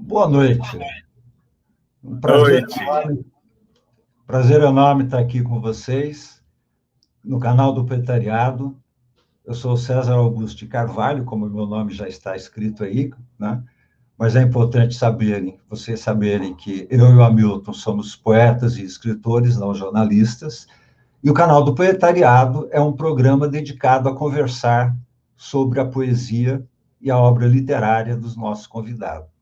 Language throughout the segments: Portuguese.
Boa noite. Um prazer enorme estar aqui com vocês, no canal do Proletariado. Eu sou César Augusto de Carvalho, como o meu nome já está escrito aí, né? Mas é importante vocês saberem que eu e o Hamilton somos poetas e escritores, não jornalistas, e o canal do Proletariado é um programa dedicado a conversar sobre a poesia e a obra literária dos nossos convidados.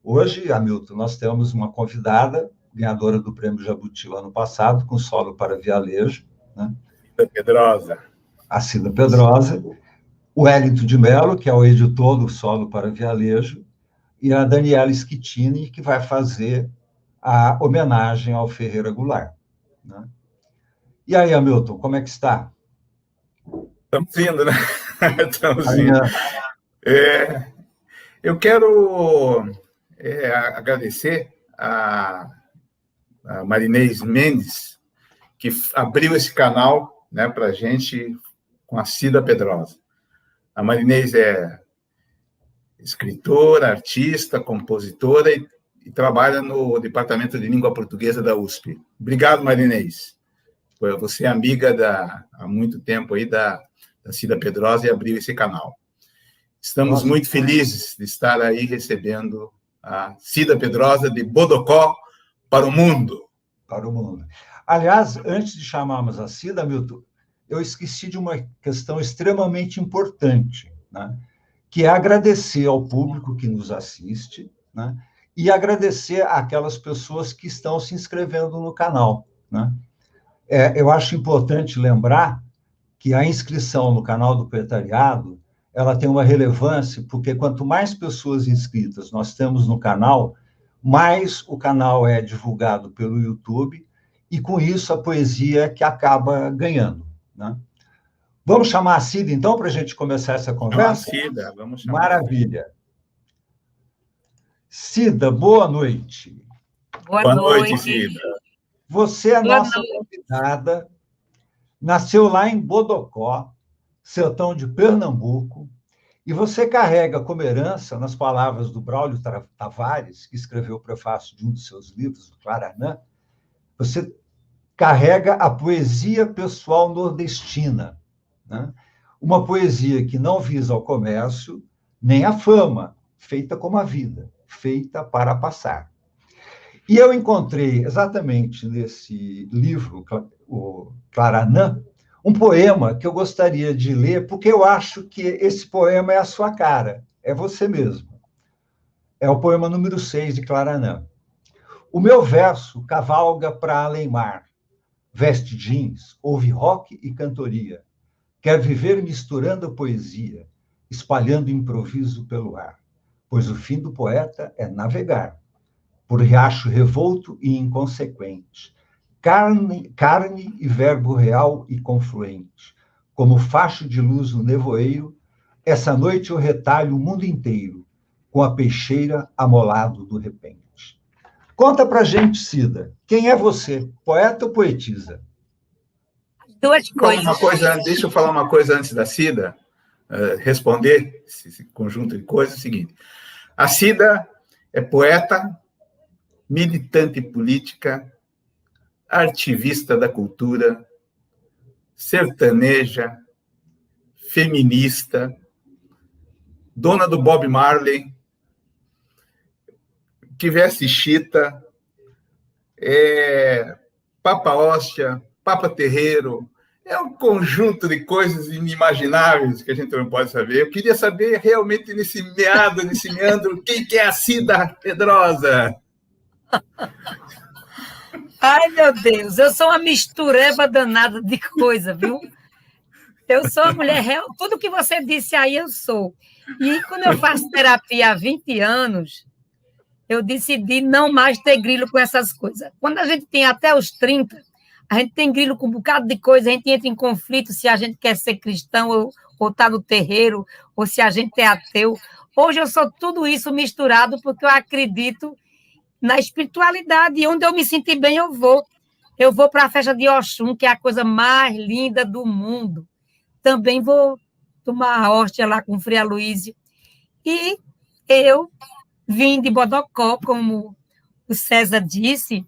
Hoje, Hamilton, nós temos uma convidada, ganhadora do Prêmio Jabuti o ano passado, com solo para Vialejo, né? Cida Pedrosa. A Cida Pedrosa, o Wellington de Mello, que é o editor do solo para Vialejo, e a Daniela Schettini, que vai fazer a homenagem ao Ferreira Goulart, né? E aí, Hamilton, como é que está? Estamos indo, né? Estamos indo. Eu quero agradecer a Marinês Mendes, que abriu esse canal, né, para a gente com a Cida Pedrosa. A Marinês é escritora, artista, compositora e trabalha no Departamento de Língua Portuguesa da USP. Obrigado, Marinês. Você é amiga há muito tempo aí da Cida Pedrosa e abriu esse canal. Estamos muito felizes de estar aí recebendo a Cida Pedrosa de Bodocó para o mundo. Para o mundo. Aliás, antes de chamarmos a Cida, Milton, eu esqueci de uma questão extremamente importante, né? Que é agradecer ao público que nos assiste, né? E agradecer àquelas pessoas que estão se inscrevendo no canal, né? Eu acho importante lembrar que a inscrição no canal do Proletariado ela tem uma relevância, porque quanto mais pessoas inscritas nós temos no canal, mais o canal é divulgado pelo YouTube, e com isso a poesia que acaba ganhando, né? Vamos chamar a Cida, então, para a gente começar essa conversa? Cida, vamos chamar. Maravilha. Cida, boa noite. Boa noite, Cida. Você é a nossa convidada, nasceu lá em Bodocó, sertão de Pernambuco, e você carrega como herança, nas palavras do Braulio Tavares, que escreveu o prefácio de um de seus livros, o Claranã, você carrega a poesia pessoal nordestina, né? Uma poesia que não visa o comércio, nem a fama, feita como a vida, feita para passar. E eu encontrei, exatamente nesse livro, o Claranã, um poema que eu gostaria de ler, porque eu acho que esse poema é a sua cara, é você mesmo. É o poema número 6 de Claranã. O meu verso cavalga para além-mar, veste jeans, ouve rock e cantoria, quer viver misturando a poesia, espalhando improviso pelo ar, pois o fim do poeta é navegar, por riacho revolto e inconsequente, carne e verbo real e confluente, como facho de luz no nevoeiro, essa noite eu retalho o mundo inteiro, com a peixeira amolado do repente. Conta pra gente, Cida, quem é você, poeta ou poetisa? Duas coisas. Deixa eu falar uma coisa antes da Cida responder esse conjunto de coisas. É o seguinte: a Cida é poeta, militante política, ativista da cultura, sertaneja, feminista, dona do Bob Marley, que veste chita, Papa Hóstia, Papa Terreiro. É um conjunto de coisas inimagináveis que a gente não pode saber. Eu queria saber realmente nesse meandro, quem que é a Cida Pedrosa? Ai, meu Deus, eu sou uma mistureba danada de coisa, viu? Eu sou uma mulher real, tudo que você disse aí eu sou. E quando eu faço terapia há 20 anos, eu decidi não mais ter grilo com essas coisas. Quando a gente tem até os 30, a gente tem grilo com um bocado de coisa, a gente entra em conflito se a gente quer ser cristão ou está no terreiro, ou se a gente é ateu. Hoje eu sou tudo isso misturado porque eu acredito na espiritualidade, e onde eu me sentir bem eu vou. Eu vou para a festa de Oxum, que é a coisa mais linda do mundo. Também vou tomar a hóstia lá com o Frei Aloísio. E eu vim de Bodocó, como o César disse,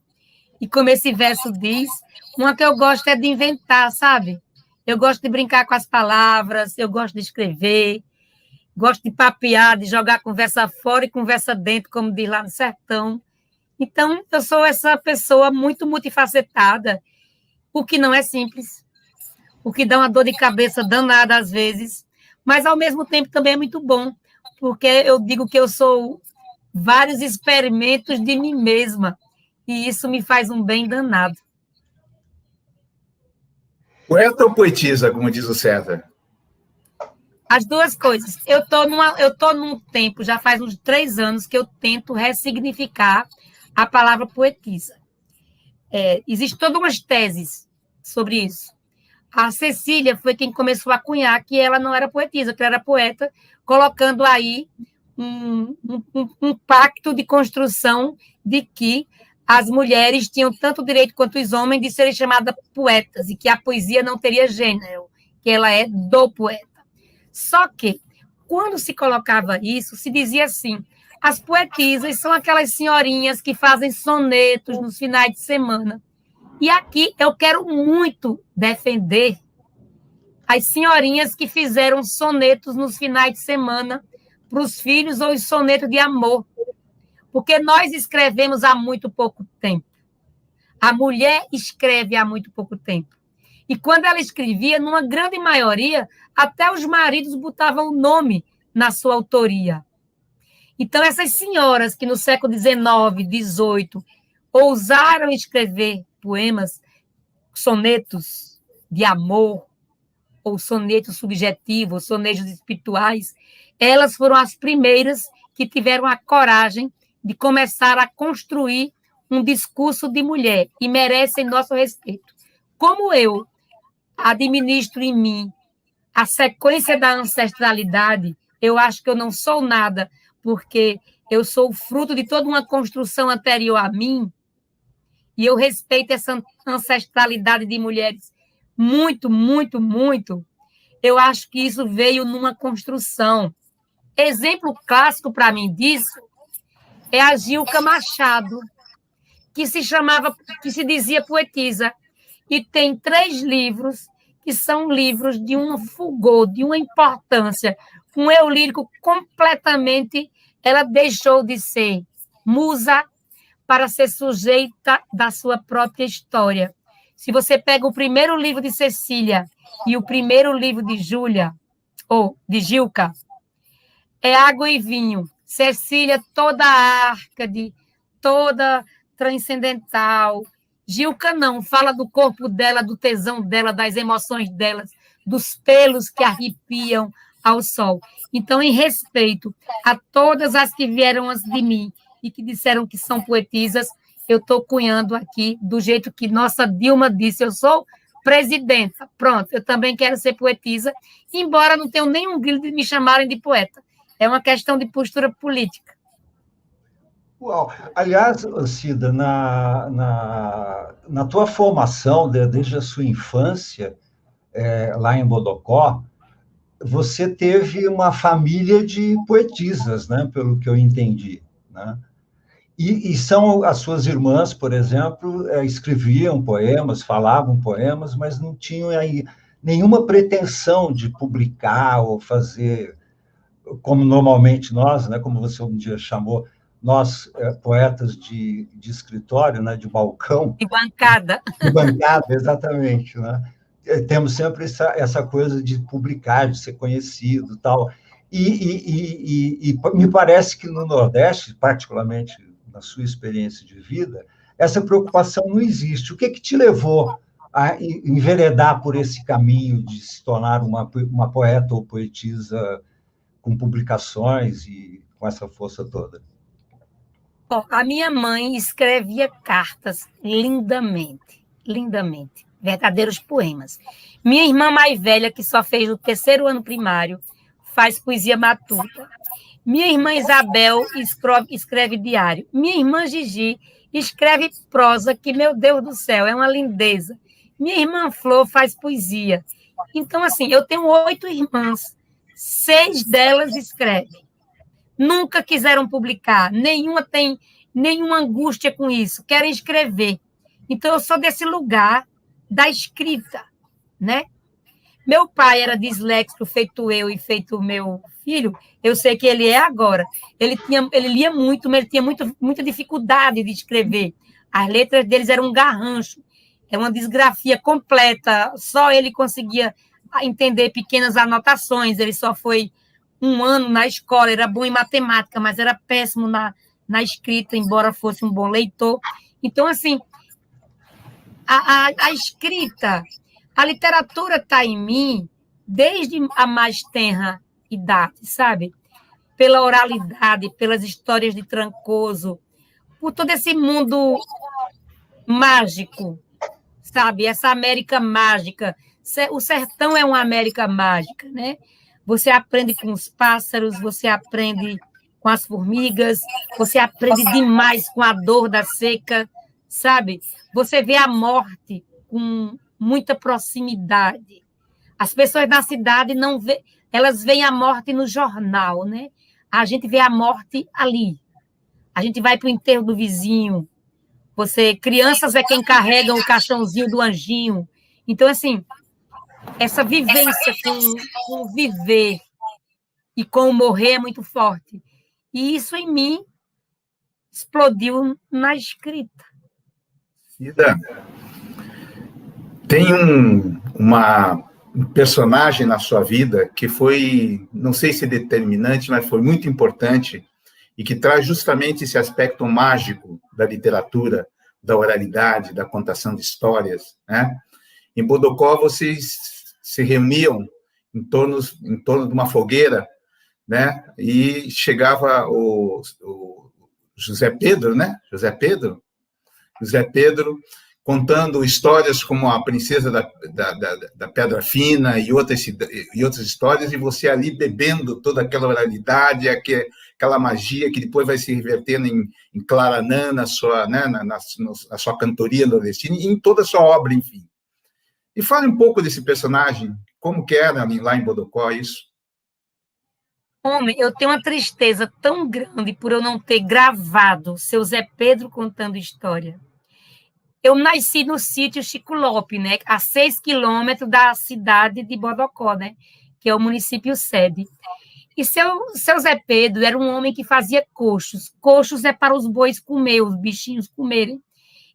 e como esse verso diz, uma que eu gosto é de inventar, sabe? Eu gosto de brincar com as palavras, eu gosto de escrever, gosto de papear, de jogar conversa fora e conversa dentro, como diz lá no sertão. Então, eu sou essa pessoa muito multifacetada, o que não é simples, o que dá uma dor de cabeça danada às vezes, mas, ao mesmo tempo, também é muito bom, porque eu digo que eu sou vários experimentos de mim mesma, e isso me faz um bem danado. Poeta ou poetisa, como diz o César? As duas coisas. Eu estou num tempo, já faz uns 3 anos, que eu tento ressignificar a palavra poetisa. Existem todas umas teses sobre isso. A Cecília foi quem começou a cunhar que ela não era poetisa, que ela era poeta, colocando aí um pacto de construção de que as mulheres tinham tanto direito quanto os homens de serem chamadas poetas, e que a poesia não teria gênero, que ela é do poeta. Só que, quando se colocava isso, se dizia assim: as poetisas são aquelas senhorinhas que fazem sonetos nos finais de semana. E aqui eu quero muito defender as senhorinhas que fizeram sonetos nos finais de semana para os filhos, ou os sonetos de amor. Porque nós escrevemos há muito pouco tempo. A mulher escreve há muito pouco tempo. E quando ela escrevia, numa grande maioria, até os maridos botavam o nome na sua autoria. Então, essas senhoras que no século XIX, XVIII, ousaram escrever poemas, sonetos de amor, ou sonetos subjetivos, sonetos espirituais, elas foram as primeiras que tiveram a coragem de começar a construir um discurso de mulher, e merecem nosso respeito. Como eu administro em mim a sequência da ancestralidade, eu acho que eu não sou nada, porque eu sou fruto de toda uma construção anterior a mim, e eu respeito essa ancestralidade de mulheres muito, muito, muito. Eu acho que isso veio numa construção. Exemplo clássico para mim disso é a Gilca Machado, que se dizia poetisa, e tem 3 livros que são livros de um fulgor, de uma importância, um eu lírico completamente. Ela deixou de ser musa para ser sujeita da sua própria história. Se você pega o primeiro livro de Cecília e o primeiro livro de Júlia, ou de Gilca, é água e vinho. Cecília, toda árcade, toda transcendental. Gilca não, fala do corpo dela, do tesão dela, das emoções dela, dos pelos que arrepiam ao sol. Então, em respeito a todas as que vieram antes de mim e que disseram que são poetisas, eu estou cunhando aqui do jeito que nossa Dilma disse: eu sou presidenta. Pronto, eu também quero ser poetisa, embora não tenha nenhum grilo de me chamarem de poeta. É uma questão de postura política. Uau. Aliás, Cida, na tua formação, desde a sua infância, lá em Bodocó, você teve uma família de poetisas, né, pelo que eu entendi, né? E são as suas irmãs, por exemplo, escreviam poemas, falavam poemas, mas não tinham aí nenhuma pretensão de publicar ou fazer, como normalmente nós, né, como você um dia chamou, nós, poetas de escritório, né, de balcão. De bancada. De bancada, exatamente, né? Temos sempre essa coisa de publicar, de ser conhecido, tal. E me parece que no Nordeste, particularmente na sua experiência de vida, essa preocupação não existe. O que te levou a enveredar por esse caminho de se tornar uma poeta ou poetisa com publicações e com essa força toda? Bom, a minha mãe escrevia cartas lindamente, lindamente, verdadeiros poemas. Minha irmã mais velha, que só fez o 3º ano primário, faz poesia matuta. Minha irmã Isabel escreve diário. Minha irmã Gigi escreve prosa, que, meu Deus do céu, é uma lindeza. Minha irmã Flor faz poesia. Então, assim, eu tenho 8 irmãs, 6 delas escrevem. Nunca quiseram publicar, nenhuma tem nenhuma angústia com isso, querem escrever. Então, eu sou desse lugar da escrita, né? Meu pai era disléxico, feito eu e feito o meu filho, eu sei que ele é agora. Ele lia muito, mas ele tinha muita dificuldade de escrever. As letras deles eram um garrancho, é uma disgrafia completa, só ele conseguia entender pequenas anotações, ele só foi 1 ano na escola, era bom em matemática, mas era péssimo na escrita, embora fosse um bom leitor. Então, assim, a escrita, a literatura está em mim desde a mais tenra idade, sabe? Pela oralidade, pelas histórias de Trancoso, por todo esse mundo mágico, sabe? Essa América mágica. O sertão é uma América mágica, né? Você aprende com os pássaros, você aprende com as formigas, você aprende demais com a dor da seca, sabe? Você vê a morte com muita proximidade. As pessoas da cidade não vê, elas veem a morte no jornal, né? A gente vê a morte ali. A gente vai para o enterro do vizinho. Crianças é quem carrega o caixãozinho do anjinho. Então, assim, essa vivência com o viver e com o morrer é muito forte. E isso em mim explodiu na escrita. Cida, tem um personagem na sua vida que foi, não sei se determinante, mas foi muito importante e que traz justamente esse aspecto mágico da literatura, da oralidade, da contação de histórias, né? Em Bodocó, vocês se reuniam em torno de uma fogueira, né? E chegava o José Pedro, né? José Pedro contando histórias como a Princesa da Pedra Fina e outras histórias, e você ali bebendo toda aquela oralidade, aquela magia que depois vai se revertendo em Claranã, na sua cantoria nordestina e em toda a sua obra, enfim. E fale um pouco desse personagem, como que era lá em Bodocó isso? Homem, eu tenho uma tristeza tão grande por eu não ter gravado seu Zé Pedro contando história. Eu nasci no sítio Chico Lope, né, a 6 quilômetros da cidade de Bodocó, né, que é o município sede. E seu Zé Pedro era um homem que fazia coxos. Coxos é para os bois comer, os bichinhos comerem.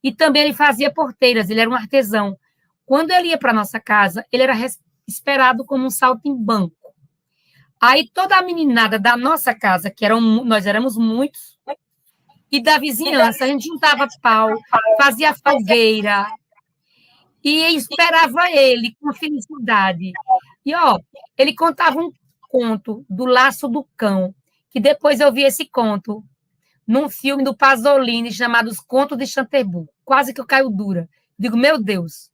E também ele fazia porteiras, ele era um artesão. Quando ele ia para a nossa casa, ele era esperado como um saltimbanco. Aí toda a meninada da nossa casa, nós éramos muitos, e da vizinhança, a gente juntava pau, fazia fogueira, e esperava ele com felicidade. E, ele contava um conto do Laço do Cão, que depois eu vi esse conto num filme do Pasolini chamado Os Contos de Canterbury. Quase que eu caio dura. Digo, meu Deus,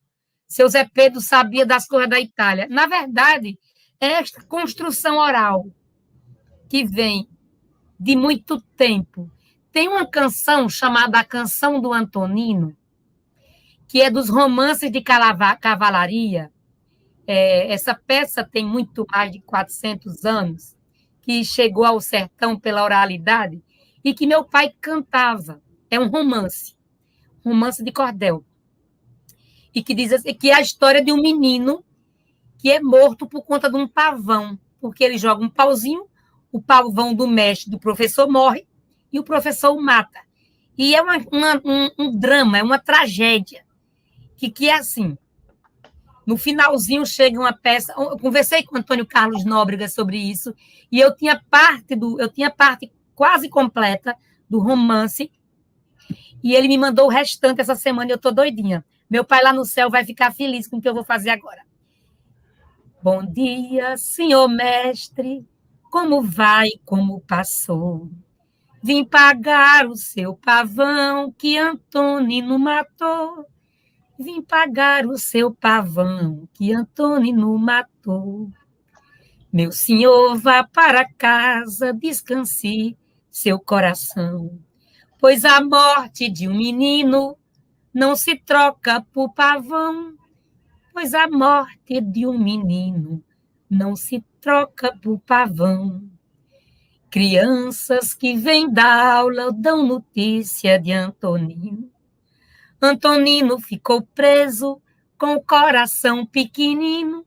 seu Zé Pedro sabia das coisas da Itália. Na verdade, é esta construção oral que vem de muito tempo. Tem uma canção chamada A Canção do Antonino, que é dos romances de cavalaria. Essa peça tem muito mais de 400 anos, que chegou ao sertão pela oralidade e que meu pai cantava. É um romance de cordel. E que diz assim, que é a história de um menino que é morto por conta de um pavão, porque ele joga um pauzinho, o pavão do mestre do professor morre e o professor o mata. E é um drama, é uma tragédia, que é assim. No finalzinho chega uma peça, eu conversei com o Antônio Carlos Nóbrega sobre isso, e eu tinha parte quase completa do romance, e ele me mandou o restante essa semana e eu estou doidinha Meu pai lá no céu vai ficar feliz com o que eu vou fazer agora. Bom dia, senhor mestre, como vai, como passou? Vim pagar o seu pavão que Antonino matou. Vim pagar o seu pavão que Antonino matou. Meu senhor, vá para casa, descanse seu coração, pois a morte de um menino não se troca por pavão, pois a morte de um menino não se troca por pavão. Crianças que vêm da aula dão notícia de Antonino. Antonino ficou preso com o coração pequenino.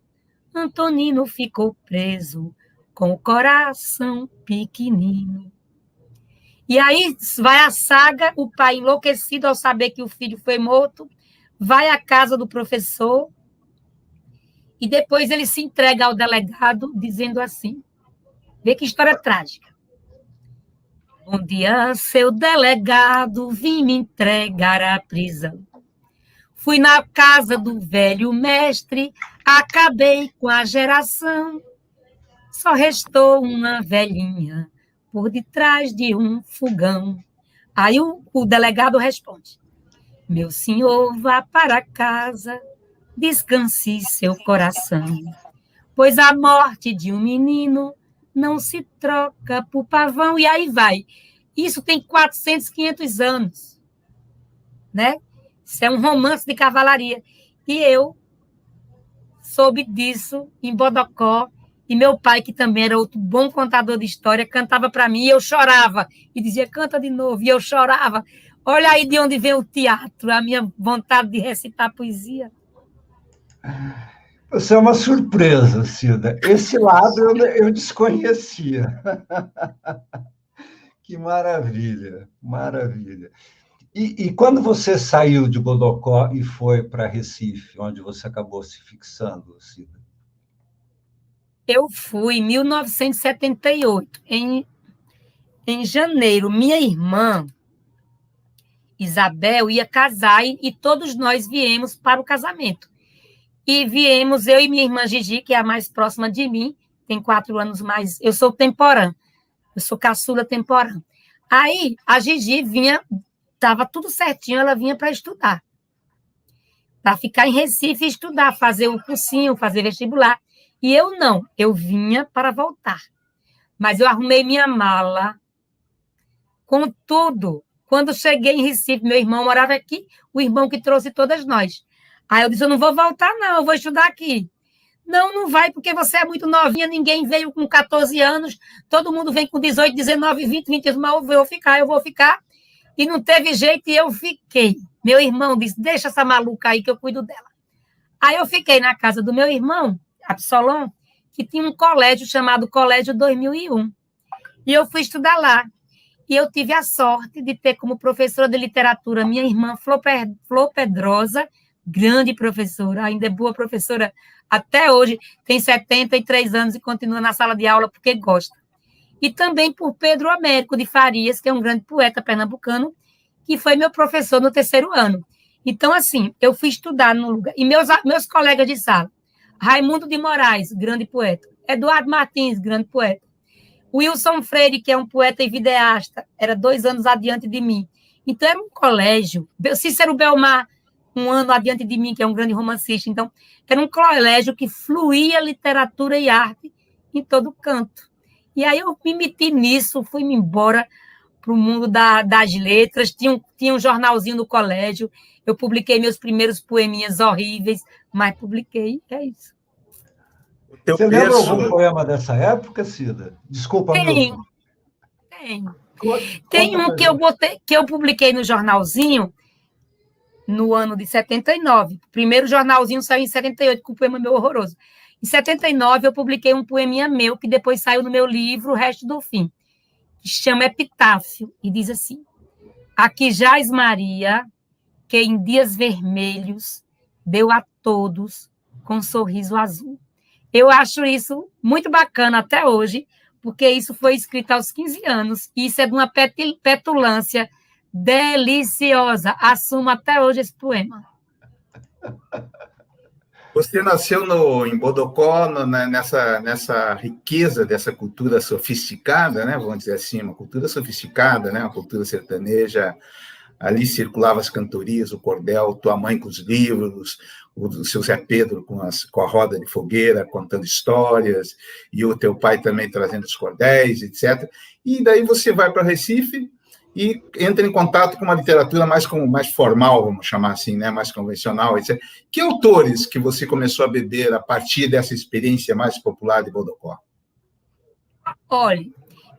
Antonino ficou preso com o coração pequenino. E aí vai a saga, o pai enlouquecido ao saber que o filho foi morto, vai à casa do professor e depois ele se entrega ao delegado dizendo assim, vê que história trágica. Um dia, seu delegado, vim me entregar à prisão. Fui na casa do velho mestre, acabei com a geração. Só restou uma velhinha por detrás de um fogão. Aí o delegado responde, meu senhor, vá para casa, descanse seu coração, pois a morte de um menino não se troca por pavão. E aí vai. Isso tem 400, 500 anos, né? Isso é um romance de cavalaria. E eu soube disso em Bodocó, e meu pai, que também era outro bom contador de história, cantava para mim, e eu chorava, e dizia, canta de novo, e eu chorava. Olha aí de onde vem o teatro, a minha vontade de recitar poesia. Você é uma surpresa, Cida. Esse lado eu desconhecia. Que maravilha, maravilha. E quando você saiu de Bodocó e foi para Recife, onde você acabou se fixando, Cida? Eu fui em 1978, em janeiro. Minha irmã, Isabel, ia casar e todos nós viemos para o casamento. E viemos, eu e minha irmã Gigi, que é a mais próxima de mim, tem 4 anos mais, eu sou temporã, eu sou caçula temporã. Aí a Gigi vinha, estava tudo certinho, ela vinha para estudar, para ficar em Recife e estudar, fazer o cursinho, fazer vestibular. E eu não, eu vinha para voltar. Mas eu arrumei minha mala com tudo. Quando cheguei em Recife, meu irmão morava aqui, o irmão que trouxe todas nós. Aí eu disse, eu não vou voltar, não, eu vou estudar aqui. Não, não vai, porque você é muito novinha, ninguém veio com 14 anos, todo mundo vem com 18, 19, 20, 20, eu vou ficar. E não teve jeito e eu fiquei. Meu irmão disse, deixa essa maluca aí que eu cuido dela. Aí eu fiquei na casa do meu irmão, Absalom, que tinha um colégio chamado Colégio 2001. E eu fui estudar lá. E eu tive a sorte de ter como professora de literatura minha irmã Flor Pedrosa, grande professora, ainda é boa professora até hoje, tem 73 anos e continua na sala de aula porque gosta. E também por Pedro Américo de Farias, que é um grande poeta pernambucano, que foi meu professor no 3º ano. Então, assim, eu fui estudar no lugar. E meus colegas de sala, Raimundo de Moraes, grande poeta, Eduardo Martins, grande poeta, Wilson Freire, que é um poeta e videasta, era 2 anos adiante de mim. Então, era um colégio. Cícero Belmar, 1 ano adiante de mim, que é um grande romancista. Então, era um colégio que fluía literatura e arte em todo canto. E aí eu me meti nisso, fui-me embora para o mundo das letras, tinha um jornalzinho no colégio, eu publiquei meus primeiros poeminhas horríveis, mas publiquei, é isso. Você lembra algum poema dessa época, Cida? Desculpa, Milton. Tem um que eu publiquei no jornalzinho, no ano de 79. O primeiro jornalzinho saiu em 78, com um poema meu horroroso. Em 79, eu publiquei um poeminha meu, que depois saiu no meu livro, O Resto do Fim, que chama Epitáfio, e diz assim, aqui jaz Maria, que em dias vermelhos deu a todos com sorriso azul. Eu acho isso muito bacana até hoje, porque isso foi escrito aos 15 anos, e isso é de uma petulância deliciosa. Assumo até hoje esse poema. Você nasceu em Bodocó, nessa riqueza dessa cultura sofisticada, né? Vamos dizer assim, uma cultura sofisticada, né? Uma cultura sertaneja. Ali circulavam as cantorias, o cordel, tua mãe com os livros, o seu Zé Pedro com a roda de fogueira, contando histórias, e o teu pai também trazendo os cordéis, etc. E daí você vai para Recife e entra em contato com uma literatura mais formal, vamos chamar assim, né? Mais convencional, etc. Que autores que você começou a beber a partir dessa experiência mais popular de Bodocó? Olha,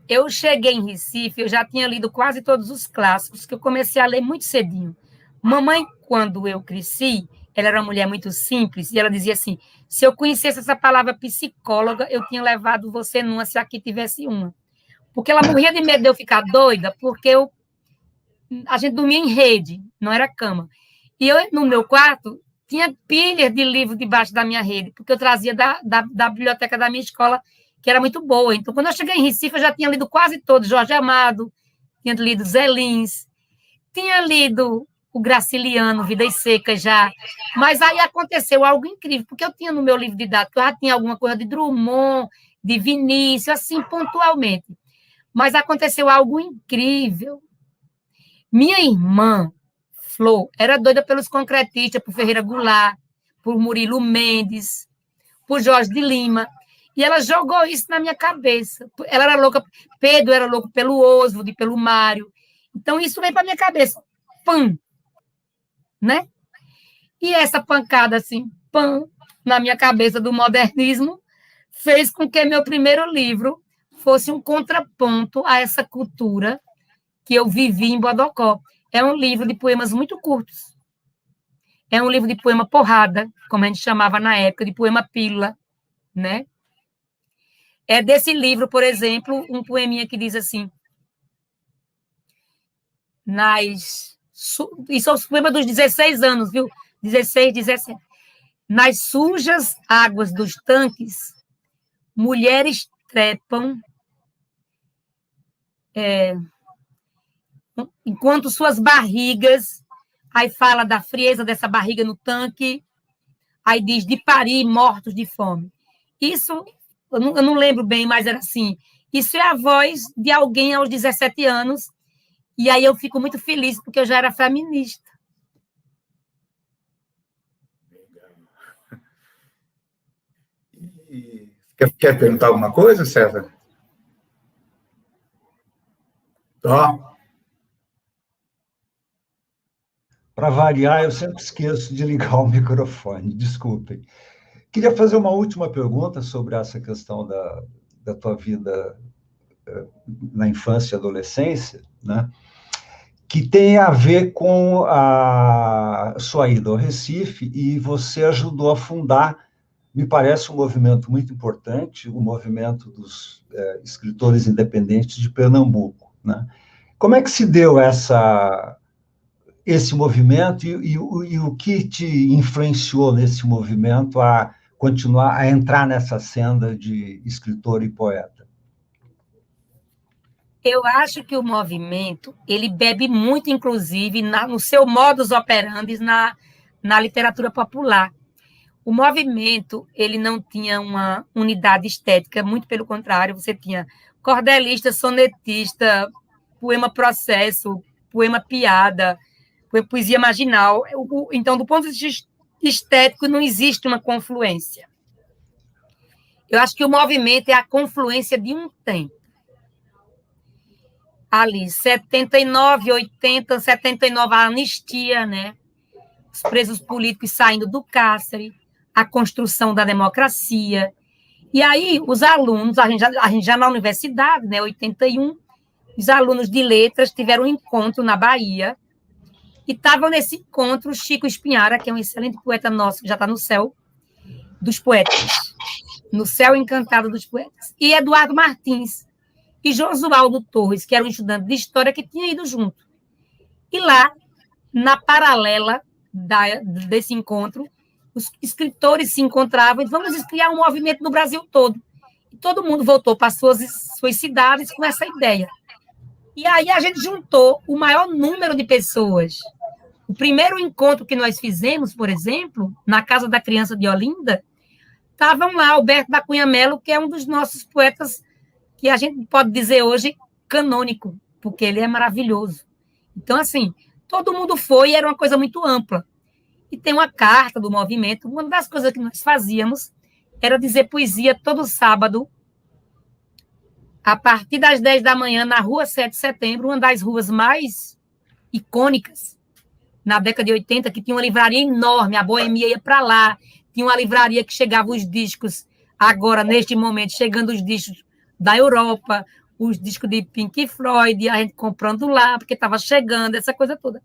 eu cheguei em Recife, eu já tinha lido quase todos os clássicos, que eu comecei a ler muito cedinho. Mamãe, quando eu cresci, ela era uma mulher muito simples, e ela dizia assim, se eu conhecesse essa palavra psicóloga, eu tinha levado você numa, se aqui tivesse uma. Porque ela morria de medo de eu ficar doida, porque a gente dormia em rede, não era cama. E eu, no meu quarto, tinha pilhas de livros debaixo da minha rede, porque eu trazia da biblioteca da minha escola, que era muito boa. Então, quando eu cheguei em Recife, eu já tinha lido quase todos, Jorge Amado, tinha lido Zé Lins, tinha lido o Graciliano, Vidas Secas já, mas aí aconteceu algo incrível, porque eu tinha no meu livro didático, eu já tinha alguma coisa de Drummond, de Vinícius, assim, pontualmente. Mas aconteceu algo incrível. Minha irmã, Flor, era doida pelos concretistas, por Ferreira Goulart, por Murilo Mendes, por Jorge de Lima, e ela jogou isso na minha cabeça. Ela era louca, Pedro era louco pelo Oswald, pelo Mário. Então, isso veio para minha cabeça. Pam! Né? E essa pancada, assim, pam, na minha cabeça do modernismo, fez com que meu primeiro livro fosse um contraponto a essa cultura que eu vivi em Bodocó. É um livro de poemas muito curtos. É um livro de poema porrada, como a gente chamava na época, de poema pílula, né? É desse livro, por exemplo, um poeminha que diz assim, isso é o poema dos 16 anos, viu? 16, 17. Nas sujas águas dos tanques, mulheres trepam, enquanto suas barrigas, aí fala da frieza dessa barriga no tanque, aí diz de parir mortos de fome. Isso, eu não lembro bem, mas era assim, isso é a voz de alguém aos 17 anos, e aí eu fico muito feliz, porque eu já era feminista. Quer perguntar alguma coisa, César? Para variar, eu sempre esqueço de ligar o microfone, desculpem. Queria fazer uma última pergunta sobre essa questão da tua vida na infância e adolescência, né? Que tem a ver com a sua ida ao Recife, e você ajudou a fundar, me parece, um movimento muito importante, o movimento dos escritores independentes de Pernambuco, né? Como é que se deu esse movimento e o que te influenciou nesse movimento a continuar a entrar nessa senda de escritor e poeta? Eu acho que o movimento, ele bebe muito, inclusive, no seu modus operandi na literatura popular. O movimento, ele não tinha uma unidade estética, muito pelo contrário, você tinha cordelista, sonetista, poema processo, poema piada, poesia marginal. Então, do ponto de vista estético, não existe uma confluência. Eu acho que o movimento é a confluência de um tempo. Ali, 79, 80, 79, a anistia, né? Os presos políticos saindo do cárcere, a construção da democracia. E aí, os alunos, a gente já na universidade, né, 81, os alunos de letras tiveram um encontro na Bahia, e estavam nesse encontro Chico Espinhara, que é um excelente poeta nosso, que já está no céu dos poetas, no céu encantado dos poetas, e Eduardo Martins, e Josualdo Torres, que era um estudante de história que tinha ido junto. E lá, na paralela desse encontro, os escritores se encontravam e vamos criar um movimento no Brasil todo. E todo mundo voltou para suas cidades com essa ideia. E aí a gente juntou o maior número de pessoas O primeiro encontro que nós fizemos, por exemplo, na Casa da Criança de Olinda, estavam lá Alberto da Cunha Mello, que é um dos nossos poetas que a gente pode dizer hoje canônico, porque ele é maravilhoso. Então, assim, todo mundo foi e era uma coisa muito ampla. E tem uma carta do movimento. Uma das coisas que nós fazíamos era dizer poesia todo sábado, a partir das 10 da manhã, na Rua 7 de Setembro, uma das ruas mais icônicas, na década de 80, que tinha uma livraria enorme, a Boemia ia para lá, tinha uma livraria que chegava os discos, agora, neste momento, chegando os discos da Europa, os discos de Pink Floyd, a gente comprando lá, porque estava chegando, essa coisa toda.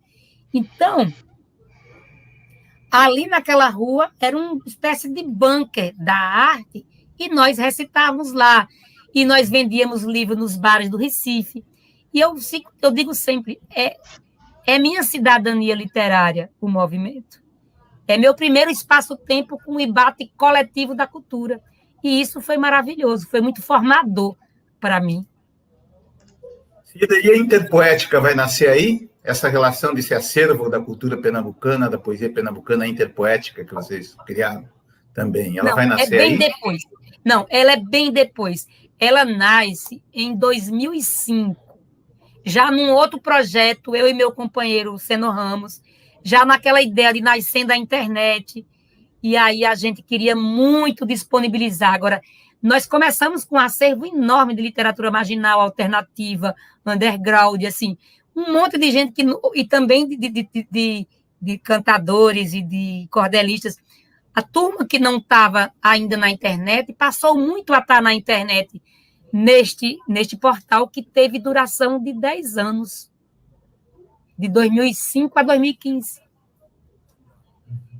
Então, ali naquela rua, era uma espécie de bunker da arte, e nós recitávamos lá, e nós vendíamos livros nos bares do Recife. E eu digo sempre, é minha cidadania literária o movimento. É meu primeiro espaço-tempo com o embate coletivo da cultura. E isso foi maravilhoso, foi muito formador para mim. E daí a Interpoética vai nascer aí? Essa relação desse acervo da cultura pernambucana, da poesia pernambucana, a Interpoética que vocês criaram também, ela vai nascer aí? Depois. Não, ela é bem depois. Ela nasce em 2005, já num outro projeto, eu e meu companheiro Seno Ramos, já naquela ideia de nascendo a internet, e aí a gente queria muito disponibilizar. Agora, nós começamos com um acervo enorme de literatura marginal, alternativa, underground, assim, um monte de gente, e também de cantadores e de cordelistas. A turma que não estava ainda na internet passou muito a estar na internet neste portal que teve duração de 10 anos, de 2005 a 2015.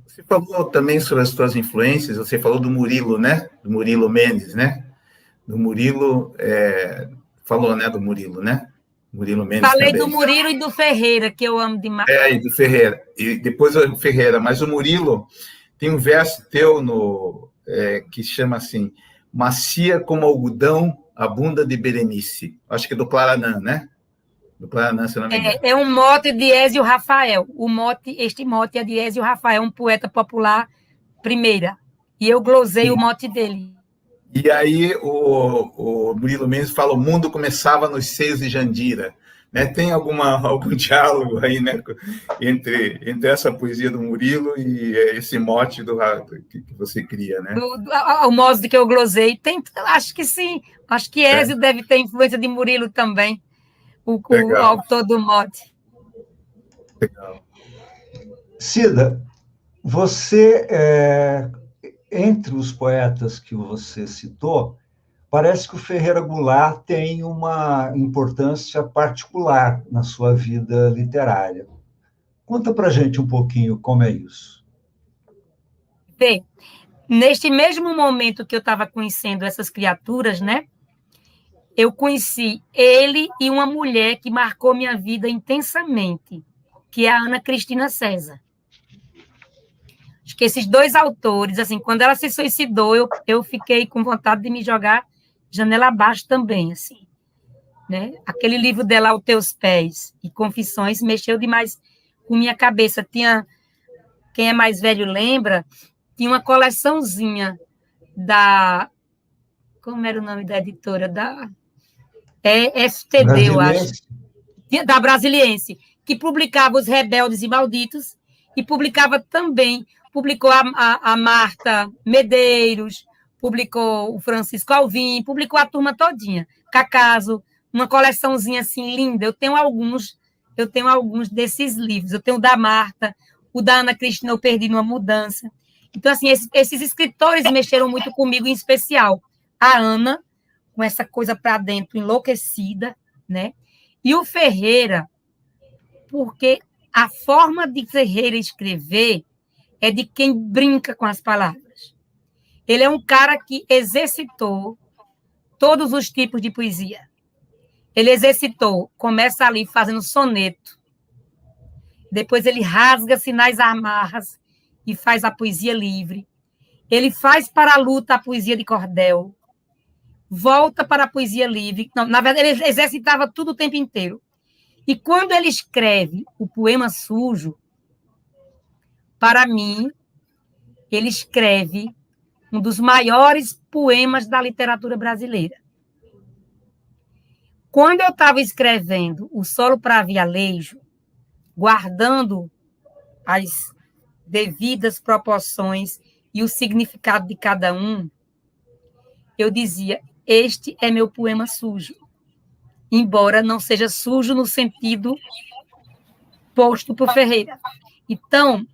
Você falou também sobre as suas influências, você falou do Murilo, né? Do Murilo Mendes, né? Do Murilo, falou, né? Do Murilo, né? Murilo Mendes Falei também. do Murilo e do Ferreira, que eu amo demais. E do Ferreira. E depois o Ferreira, mas o Murilo... Tem um verso teu que chama assim, macia como algodão, a bunda de Berenice. Acho que é do Claranã, né? Do Claranã, se não me engano. É um mote de Ézio Rafael. Este mote é de Ézio Rafael, um poeta popular primeira. E eu glosei o mote dele. E aí o Murilo Mendes fala, o mundo começava nos seios de Jandira. Né? Tem algum diálogo aí, né, entre essa poesia do Murilo e esse mote que você cria, né? O mote que eu glosei, acho que sim. Acho que Ézio deve ter influência de Murilo também, o autor do mote. Legal. Cida, você, entre os poetas que você citou, parece que o Ferreira Goulart tem uma importância particular na sua vida literária. Conta para a gente um pouquinho como é isso. Bem, neste mesmo momento que eu estava conhecendo essas criaturas, né? Eu conheci ele e uma mulher que marcou minha vida intensamente, que é a Ana Cristina César. Acho que esses dois autores, assim, quando ela se suicidou, eu fiquei com vontade de me jogar janela abaixo também, assim, né? Aquele livro dela, Aos Teus Pés e Confissões, mexeu demais com minha cabeça. Quem é mais velho lembra, tinha uma coleçãozinha como era o nome da editora? FTD, eu acho. Da Brasiliense, que publicava Os Rebeldes e Malditos, e publicou a Marta Medeiros, publicou o Francisco Alvim, publicou a turma todinha. Cacaso, uma coleçãozinha assim linda. Eu tenho alguns desses livros. Eu tenho o da Marta, o da Ana Cristina, Eu Perdi Numa Mudança. Então, assim, esses escritores mexeram muito comigo, em especial a Ana, com essa coisa para dentro, enlouquecida, né? E o Ferreira, porque a forma de Ferreira escrever é de quem brinca com as palavras. Ele é um cara que exercitou todos os tipos de poesia. Ele começa ali fazendo soneto, depois ele rasga-se nas amarras e faz a poesia livre. Ele faz para a luta a poesia de cordel, volta para a poesia livre. Não, na verdade, ele exercitava tudo o tempo inteiro. E quando ele escreve o Poema Sujo, para mim, ele escreve um dos maiores poemas da literatura brasileira. Quando eu estava escrevendo O Solo para Vialejo, guardando as devidas proporções e o significado de cada um, eu dizia, este é meu poema sujo, embora não seja sujo no sentido posto por Ferreira. Então,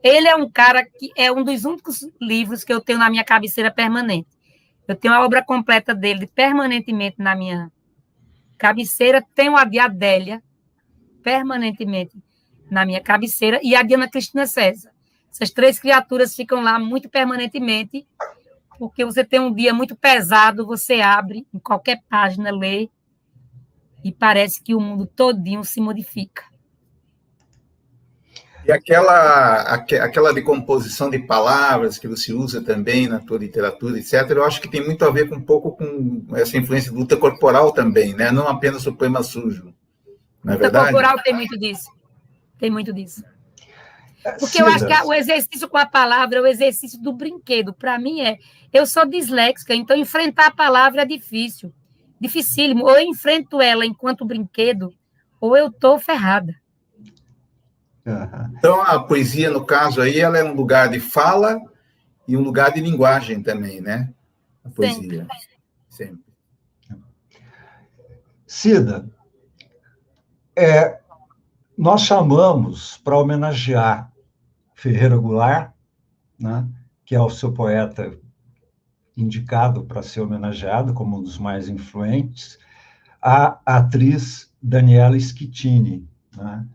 ele é um cara que é um dos únicos livros que eu tenho na minha cabeceira permanente. Eu tenho a obra completa dele permanentemente na minha cabeceira, tenho a de Adélia permanentemente na minha cabeceira e a de Ana Cristina César. Essas três criaturas ficam lá muito permanentemente, porque você tem um dia muito pesado, você abre em qualquer página, lê, e parece que o mundo todinho se modifica. E aquela decomposição de palavras que você usa também na tua literatura, etc., eu acho que tem muito a ver com um pouco com essa influência de luta corporal também, né? Não apenas o poema sujo, não é verdade? Luta corporal tem muito disso. Tem muito disso. Porque eu acho que o exercício com a palavra é o exercício do brinquedo. Para mim eu sou disléxica, então enfrentar a palavra é difícil. Dificílimo. Ou eu enfrento ela enquanto brinquedo, ou eu estou ferrada. Então, a poesia, no caso aí, ela é um lugar de fala e um lugar de linguagem também, né? A poesia. Sempre. Cida, nós chamamos para homenagear Ferreira Goulart, né, que é o seu poeta indicado para ser homenageado como um dos mais influentes, a atriz Daniela Schettini, né?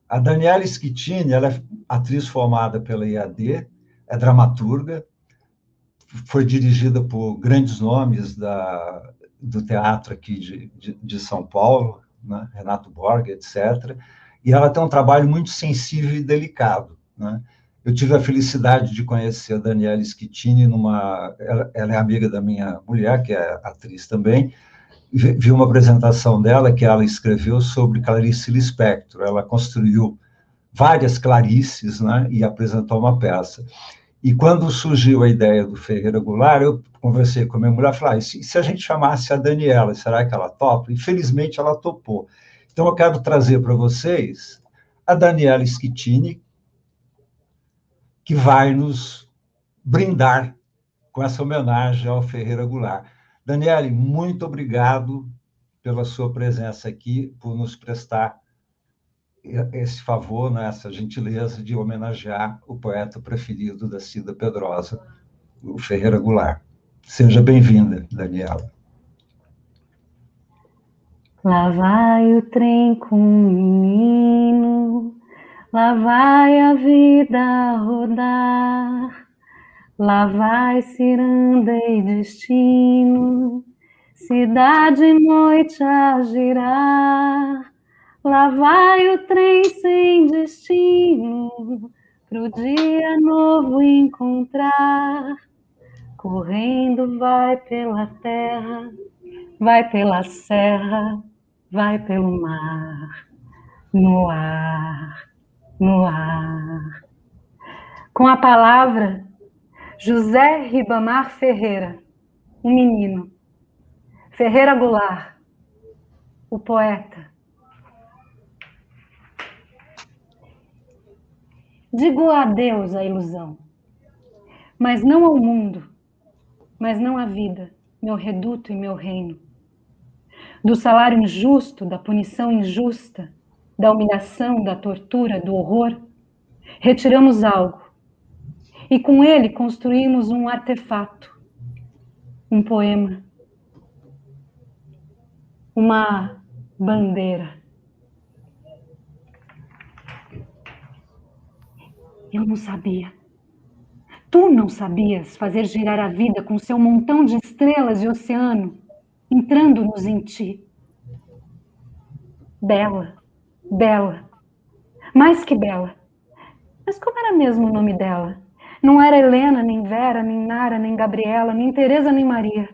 A Daniela Schettini, ela é atriz formada pela IAD, é dramaturga, foi dirigida por grandes nomes do teatro aqui de São Paulo, né? Renato Borger, etc. E ela tem um trabalho muito sensível e delicado, né? Eu tive a felicidade de conhecer a Daniela Schettini ela é amiga da minha mulher, que é atriz também. Vi uma apresentação dela que ela escreveu sobre Clarice Lispector. Ela construiu várias Clarices, né, e apresentou uma peça. E quando surgiu a ideia do Ferreira Goulart, eu conversei com a minha mulher e falei, se a gente chamasse a Daniela, será que ela topa? Infelizmente, ela topou. Então, eu quero trazer para vocês a Daniela Schettini, que vai nos brindar com essa homenagem ao Ferreira Goulart. Daniele, muito obrigado pela sua presença aqui, por nos prestar esse favor, né, essa gentileza de homenagear o poeta preferido da Cida Pedrosa, o Ferreira Goulart. Seja bem-vinda, Daniela. Lá vai o trem com o menino, lá vai a vida rodar, lá vai ciranda e destino, cidade e noite a girar. Lá vai o trem sem destino, pro dia novo encontrar. Correndo vai pela terra, vai pela serra, vai pelo mar, no ar, no ar. Com a palavra, José Ribamar Ferreira, o menino. Ferreira Goulart, o poeta. Digo adeus à ilusão, mas não ao mundo, mas não à vida, meu reduto e meu reino. Do salário injusto, da punição injusta, da humilhação, da tortura, do horror, retiramos algo, e com ele construímos um artefato, um poema, uma bandeira. Eu não sabia. Tu não sabias fazer girar a vida com seu montão de estrelas e oceano, entrando-nos em ti. Bela, bela, mais que bela. Mas como era mesmo o nome dela? Não era Helena, nem Vera, nem Nara, nem Gabriela, nem Teresa, nem Maria.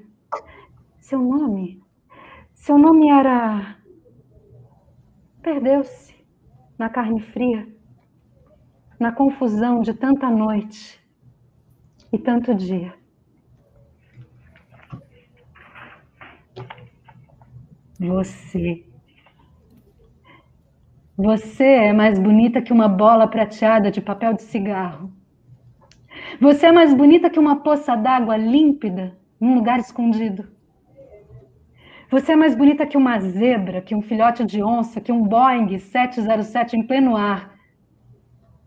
Seu nome era... Perdeu-se na carne fria. na confusão de tanta noite e tanto dia. Você é mais bonita que uma bola prateada de papel de cigarro. Você é mais bonita que uma poça d'água límpida num lugar escondido. Você é mais bonita que uma zebra, que um filhote de onça, que um Boeing 707 em pleno ar.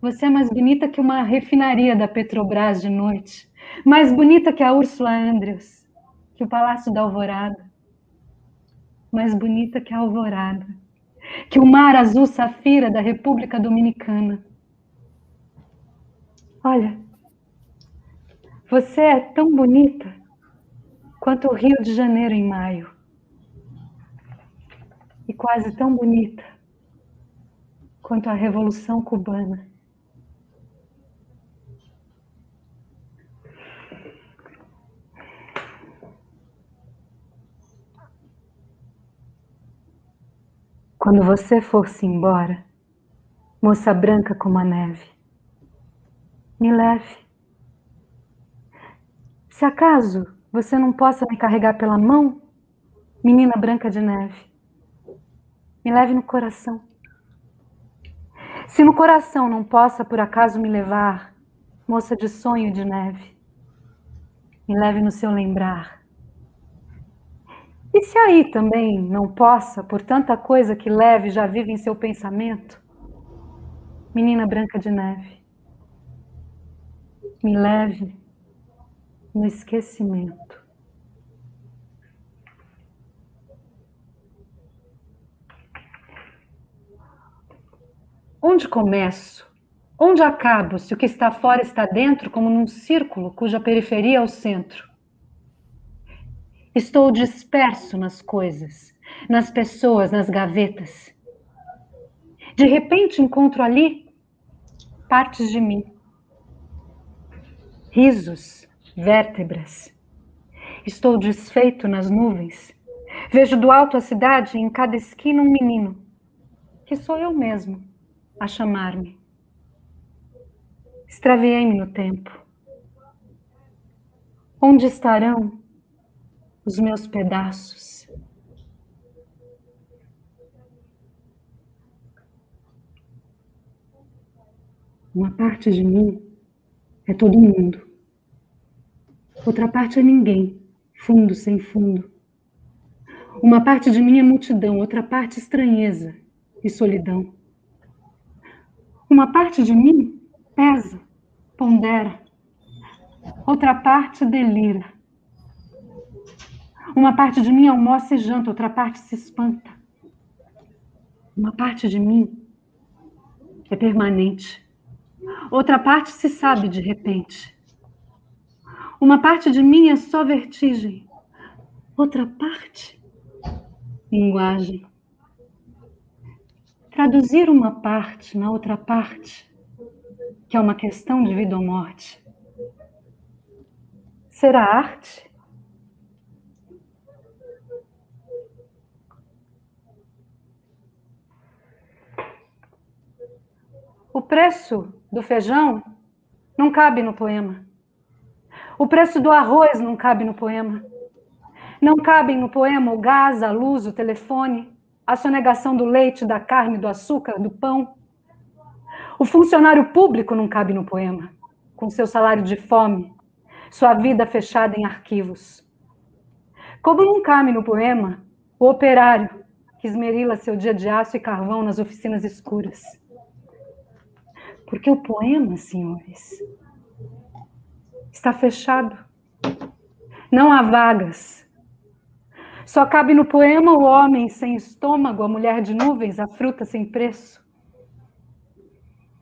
Você é mais bonita que uma refinaria da Petrobras de noite. Mais bonita que a Ursula Andress, que o Palácio da Alvorada. Mais bonita que a alvorada, que o mar azul safira da República Dominicana. Olha, você é tão bonita quanto o Rio de Janeiro em maio. E quase tão bonita quanto a Revolução Cubana. Quando você for-se embora, moça branca como a neve, me leve. Se acaso você não possa me carregar pela mão, menina branca de neve, me leve no coração. Se no coração não possa por acaso me levar, moça de sonho e de neve, me leve no seu lembrar. E se aí também não possa, por tanta coisa que leve já vive em seu pensamento, menina branca de neve, me leve no esquecimento. Onde começo? Onde acabo se o que está fora está dentro, como num círculo cuja periferia é o centro? Estou disperso nas coisas, nas pessoas, nas gavetas. De repente encontro ali partes de mim. Risos, vértebras. Estou desfeito nas nuvens. Vejo do alto a cidade e em cada esquina um menino, que sou eu mesmo, a chamar-me. Extraviei-me no tempo. Onde estarão os meus pedaços? Uma parte de mim é todo mundo. Outra parte é ninguém, fundo sem fundo. Uma parte de mim é multidão, outra parte estranheza e solidão. Uma parte de mim pesa, pondera. Outra parte delira. Uma parte de mim almoça e janta, outra parte se espanta. Uma parte de mim é permanente. Outra parte se sabe de repente. Uma parte de mim é só vertigem. Outra parte, linguagem. Traduzir uma parte na outra parte, que é uma questão de vida ou morte, será arte? O preço do feijão não cabe no poema. O preço do arroz não cabe no poema. Não cabem no poema o gás, a luz, o telefone, a sonegação do leite, da carne, do açúcar, do pão. O funcionário público não cabe no poema, com seu salário de fome, sua vida fechada em arquivos. Como não cabe no poema o operário que esmerila seu dia de aço e carvão nas oficinas escuras. Porque o poema, senhores, está fechado. Não há vagas. Só cabe no poema o homem sem estômago, a mulher de nuvens, a fruta sem preço.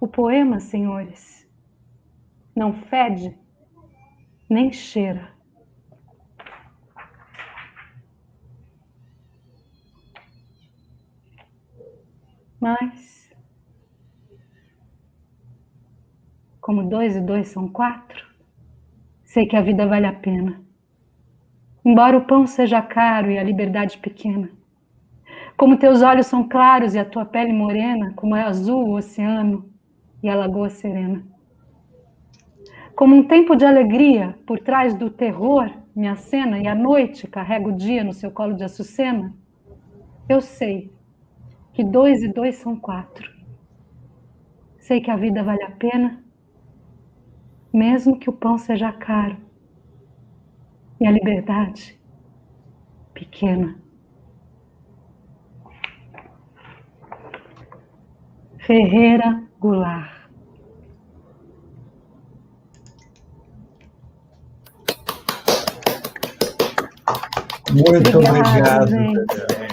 O poema, senhores, não fede nem cheira. Mas, como 2 e 2 são 4, sei que a vida vale a pena. Embora o pão seja caro e a liberdade pequena. Como teus olhos são claros e a tua pele morena, como é azul o oceano. e a lagoa serena. Como um tempo de alegria, por trás do terror me acena, e à noite carrega o dia no seu colo de açucena, eu sei que 2 e 2 são 4. Sei que a vida vale a pena, mesmo que o pão seja caro, e a liberdade pequena. Ferreira Goulart. Muito obrigado.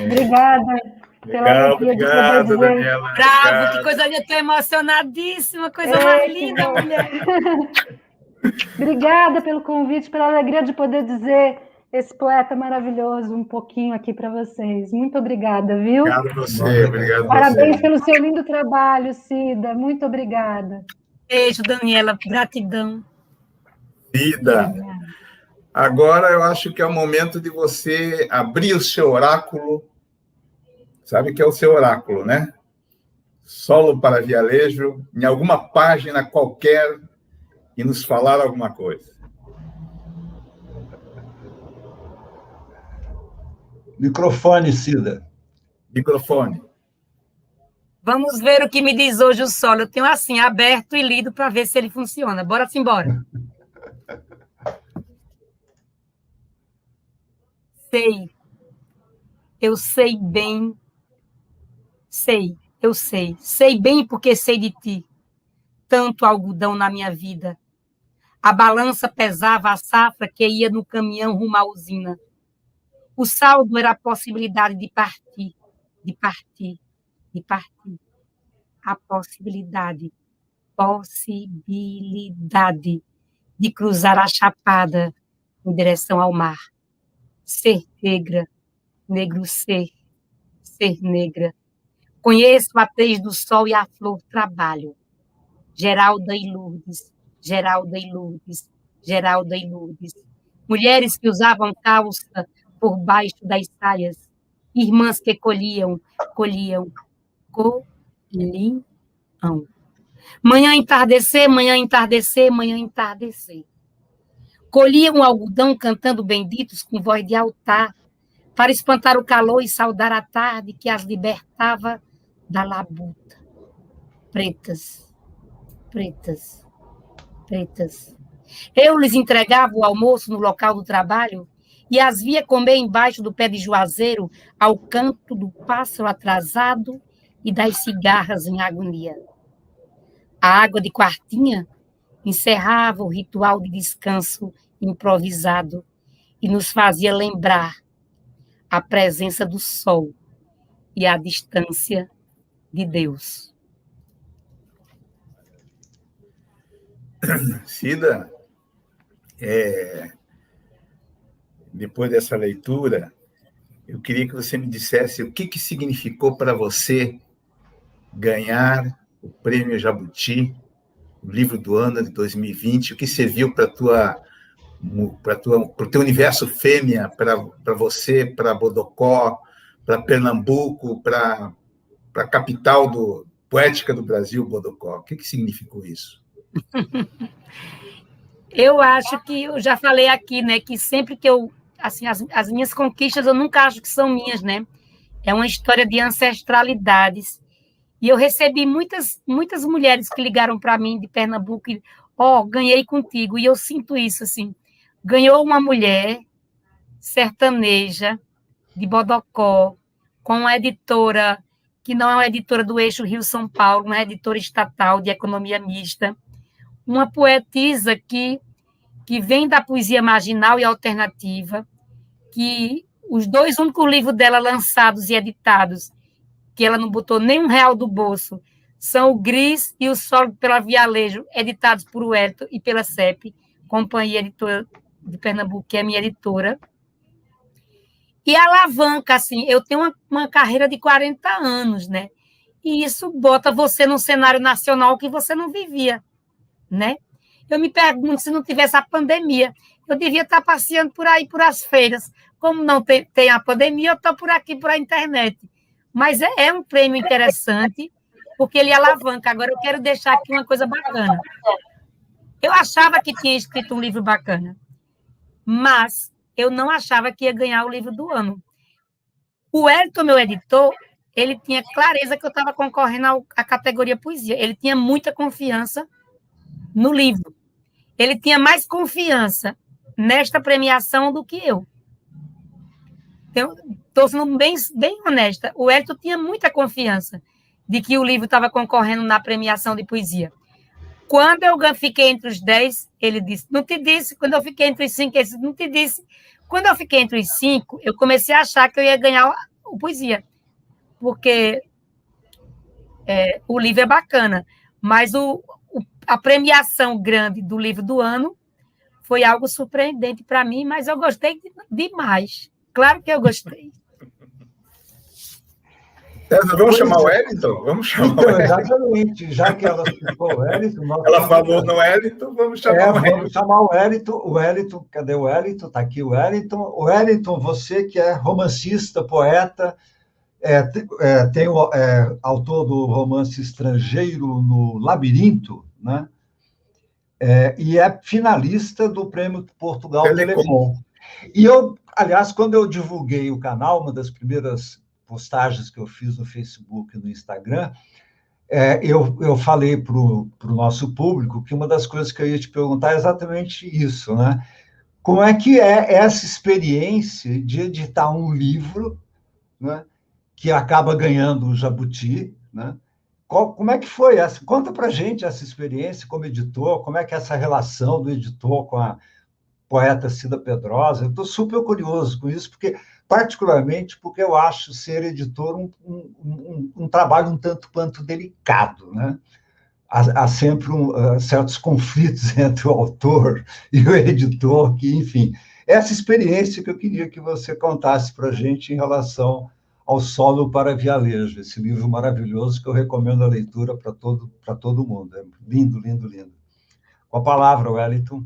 Obrigada pela alegria de poder dizer. Daniela. Bravo, Obrigado. que coisa linda, estou emocionadíssima, coisa mais linda, mulher. Obrigada pelo convite, pela alegria de poder dizer esse poeta maravilhoso um pouquinho aqui para vocês. Muito obrigada, viu? Obrigado a você, obrigado a Parabéns você. pelo seu lindo trabalho, Cida. Muito obrigada. Beijo, Daniela, gratidão. Cida, agora eu acho que é o momento de você abrir o seu oráculo. Sabe o que é o seu oráculo, né? Solo para Vialejo, em alguma página qualquer, e nos falar alguma coisa. Microfone, Cida. Microfone. Vamos ver o que me diz hoje o solo. Eu tenho assim, aberto e lido para ver se ele funciona. Bora-se embora. Sei. Eu sei bem. Sei, eu sei. Sei bem porque sei de ti. Tanto algodão na minha vida. A balança pesava a safra que ia no caminhão rumo à usina. O saldo era a possibilidade de partir, de partir, de partir. A possibilidade de cruzar a chapada em direção ao mar. Ser negra, negro ser negra. Conheço a atriz do sol e a flor trabalho. Geralda e Lourdes, Geralda e Lourdes, Geralda e Lourdes. Mulheres que usavam calça por baixo das saias. Irmãs que colhiam. Manhã entardecer, manhã entardecer, manhã entardecer. Colhiam o algodão cantando benditos com voz de altar, para espantar o calor e saudar a tarde que as libertava da labuta. Pretas, pretas, pretas. Eu lhes entregava o almoço no local do trabalho e as via comer embaixo do pé de juazeiro ao canto do pássaro atrasado e das cigarras em agonia. A água de quartinha encerrava o ritual de descanso improvisado e nos fazia lembrar a presença do sol e a distância de Deus. Cida, depois dessa leitura, eu queria que você me dissesse o que significou para você ganhar o Prêmio Jabuti, o livro do ano de 2020, o que serviu para o teu universo fêmea, para você, para Bodocó, para Pernambuco, para a capital poética do Brasil, Bodocó. O que significou isso? Eu acho que, eu já falei aqui, né, que sempre que eu, assim, as minhas conquistas eu nunca acho que são minhas, né? É uma história de ancestralidades. E eu recebi muitas mulheres que ligaram para mim de Pernambuco e, ganhei contigo. E eu sinto isso, assim. Ganhou uma mulher sertaneja de Bodocó, com uma editora que não é uma editora do eixo Rio-São Paulo, uma editora estatal de economia mista, uma poetisa que vem da poesia marginal e alternativa, que os 2 únicos livros dela lançados e editados, que ela não botou nem R$1 do bolso, são o Gris e o Solo pela Vialejo, editados por Wellington e pela CEP, Companhia Editora de Pernambuco, que é minha editora. E alavanca, assim, eu tenho uma carreira de 40 anos, né? E isso bota você num cenário nacional que você não vivia, né? Eu me pergunto se não tivesse a pandemia, eu devia estar passeando por aí, por as feiras. Como não tem a pandemia, eu estou por aqui, por a internet. Mas é um prêmio interessante porque ele alavanca. Agora, eu quero deixar aqui uma coisa bacana. Eu achava que tinha escrito um livro bacana, mas eu não achava que ia ganhar o livro do ano. O Elton, meu editor, ele tinha clareza que eu estava concorrendo à categoria poesia. Ele tinha muita confiança no livro. Ele tinha mais confiança nesta premiação do que eu. Estou sendo bem honesta. O Elton tinha muita confiança de que o livro estava concorrendo na premiação de poesia. Quando eu fiquei entre os 10, ele disse, não te disse. Quando eu fiquei entre os 5, ele disse, não te disse. Quando eu fiquei entre os 5, eu comecei a achar que eu ia ganhar o poesia, porque o livro é bacana, mas a premiação grande do livro do ano foi algo surpreendente para mim, mas eu gostei demais. Claro que eu gostei. Vamos chamar o Wellington? Vamos chamar então, o Wellington. Exatamente. Já que ela citou o Wellington... Ela falou no Wellington, vamos chamar o Wellington. Vamos chamar o Wellington. O Wellington, cadê o Wellington? Está aqui o Wellington. O Wellington, você que é romancista, poeta, autor do romance Estrangeiro no Labirinto, né? E é finalista do Prêmio Portugal Telecom. E eu, aliás, quando eu divulguei o canal, uma das primeiras postagens que eu fiz no Facebook e no Instagram, eu falei para o nosso público que uma das coisas que eu ia te perguntar é exatamente isso, né? Como é que é essa experiência de editar um livro, né, que acaba ganhando o Jabuti, né? Como é que foi essa? Conta para a gente essa experiência como editor, como é que é essa relação do editor com a poeta Cida Pedrosa. Eu estou super curioso com isso, particularmente porque eu acho ser editor um trabalho um tanto quanto delicado, né? Há sempre certos conflitos entre o autor e o editor, que, enfim, essa experiência que eu queria que você contasse para a gente em relação ao Solo para Vialejo, esse livro maravilhoso que eu recomendo a leitura para todo mundo. É lindo, lindo, lindo. Com a palavra, Wellington.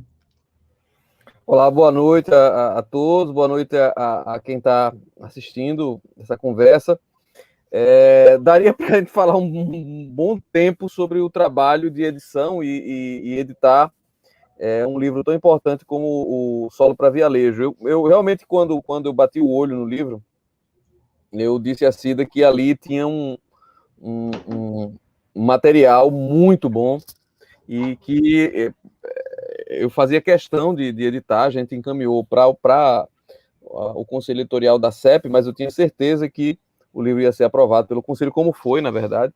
Olá, boa noite a todos, boa noite a quem está assistindo essa conversa. Daria para a gente falar um bom tempo sobre o trabalho de edição e editar um livro tão importante como o Solo para Vialejo. Eu realmente, quando eu bati o olho no livro, eu disse a Cida que ali tinha um material muito bom e que eu fazia questão de editar. A gente encaminhou para o Conselho Editorial da CEP, mas eu tinha certeza que o livro ia ser aprovado pelo Conselho, como foi, na verdade,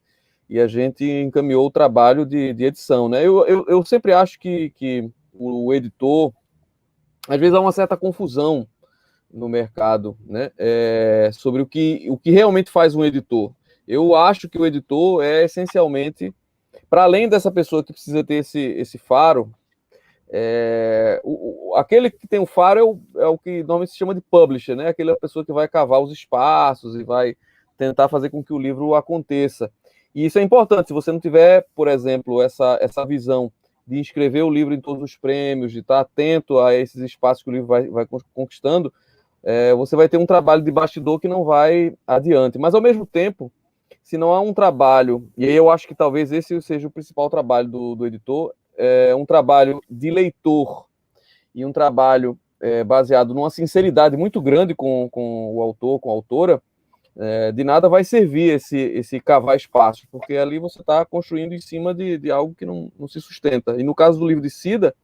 e a gente encaminhou o trabalho de edição, né? Eu sempre acho que o editor, às vezes há uma certa confusão no mercado, né? Sobre o que realmente faz um editor. Eu acho que o editor é essencialmente, para além dessa pessoa que precisa ter esse faro, aquele que tem o faro é o que normalmente se chama de publisher, né? Aquela pessoa que vai cavar os espaços e vai tentar fazer com que o livro aconteça. E isso é importante. Se você não tiver, por exemplo, essa visão de inscrever o livro em todos os prêmios, de estar atento a esses espaços que o livro vai conquistando, você vai ter um trabalho de bastidor que não vai adiante. Mas, ao mesmo tempo, se não há um trabalho, e aí eu acho que talvez esse seja o principal trabalho do editor, um trabalho de leitor e um trabalho baseado numa sinceridade muito grande com o autor, com a autora, de nada vai servir esse cavar espaço, porque ali você está construindo em cima de algo que não se sustenta. E no caso do livro de Cida,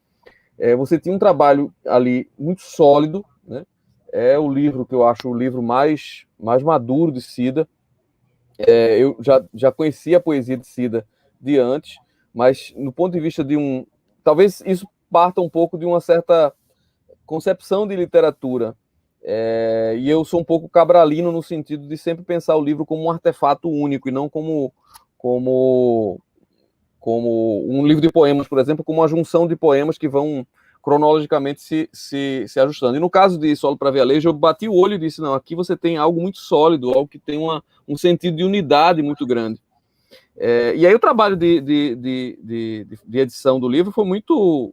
você tinha um trabalho ali muito sólido, né? É o livro que eu acho o livro mais maduro de Cida. Eu já conhecia a poesia de Cida de antes, mas no ponto de vista de talvez isso parta um pouco de uma certa concepção de literatura, e eu sou um pouco cabralino no sentido de sempre pensar o livro como um artefato único e não como um livro de poemas, por exemplo, como uma junção de poemas que vão cronologicamente se ajustando. E no caso de Solo para Vialejo, eu bati o olho e disse, não, aqui você tem algo muito sólido, algo que tem um sentido de unidade muito grande. E aí o trabalho de edição do livro foi muito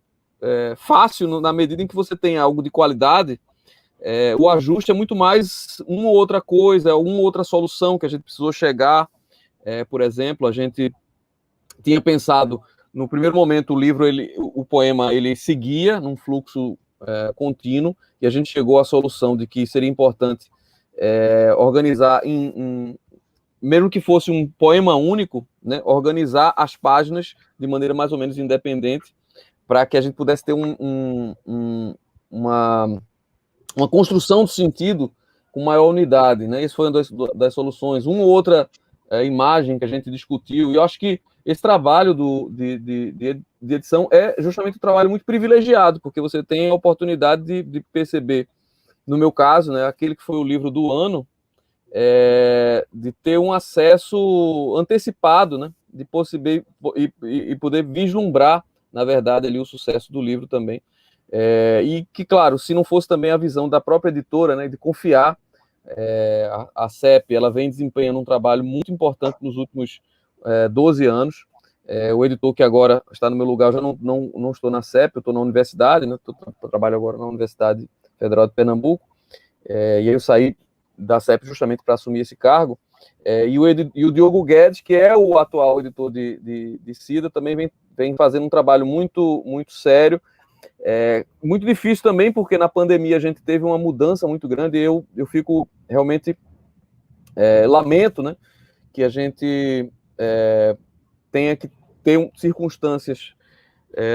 fácil, na medida em que você tem algo de qualidade. O ajuste é muito mais uma ou outra coisa, uma ou outra solução que a gente precisou chegar por exemplo, a gente tinha pensado, no primeiro momento, o livro, o poema, ele seguia num fluxo contínuo, e a gente chegou à solução de que seria importante organizar, mesmo que fosse um poema único, né, organizar as páginas de maneira mais ou menos independente, para que a gente pudesse ter uma construção de sentido com maior unidade, né? Isso foi uma das soluções. Uma ou outra imagem que a gente discutiu, e eu acho que esse trabalho de edição é justamente um trabalho muito privilegiado, porque você tem a oportunidade de perceber, no meu caso, né, aquele que foi o livro do ano, de ter um acesso antecipado, né, de poder vislumbrar, na verdade, ali o sucesso do livro também. E que, claro, se não fosse também a visão da própria editora, né, de confiar, a CEP, ela vem desempenhando um trabalho muito importante nos últimos 12 anos. O editor que agora está no meu lugar, eu já não estou na CEP, eu estou na universidade, né, trabalho agora na Universidade Federal de Pernambuco, e aí eu saí da CEP justamente para assumir esse cargo, e o Diogo Guedes, que é o atual editor de Cida, também vem fazendo um trabalho muito, muito sério, muito difícil também, porque na pandemia a gente teve uma mudança muito grande, e eu fico realmente, lamento, né, que a gente tenha que ter circunstâncias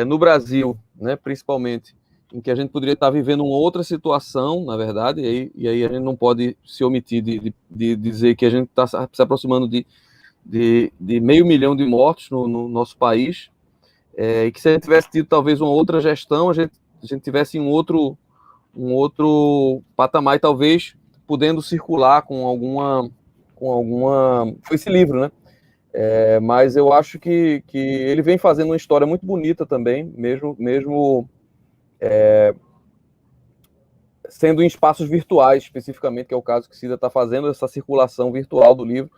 no Brasil, né, principalmente, em que a gente poderia estar vivendo uma outra situação, na verdade, e aí a gente não pode se omitir de dizer que a gente está se aproximando de 500 mil de mortos no nosso país, e que se a gente tivesse tido talvez uma outra gestão, a gente tivesse um outro patamar, e talvez podendo circular com esse livro, né? Mas eu acho que ele vem fazendo uma história muito bonita também, mesmo sendo em espaços virtuais, especificamente, que é o caso que Cida está fazendo, essa circulação virtual do livro,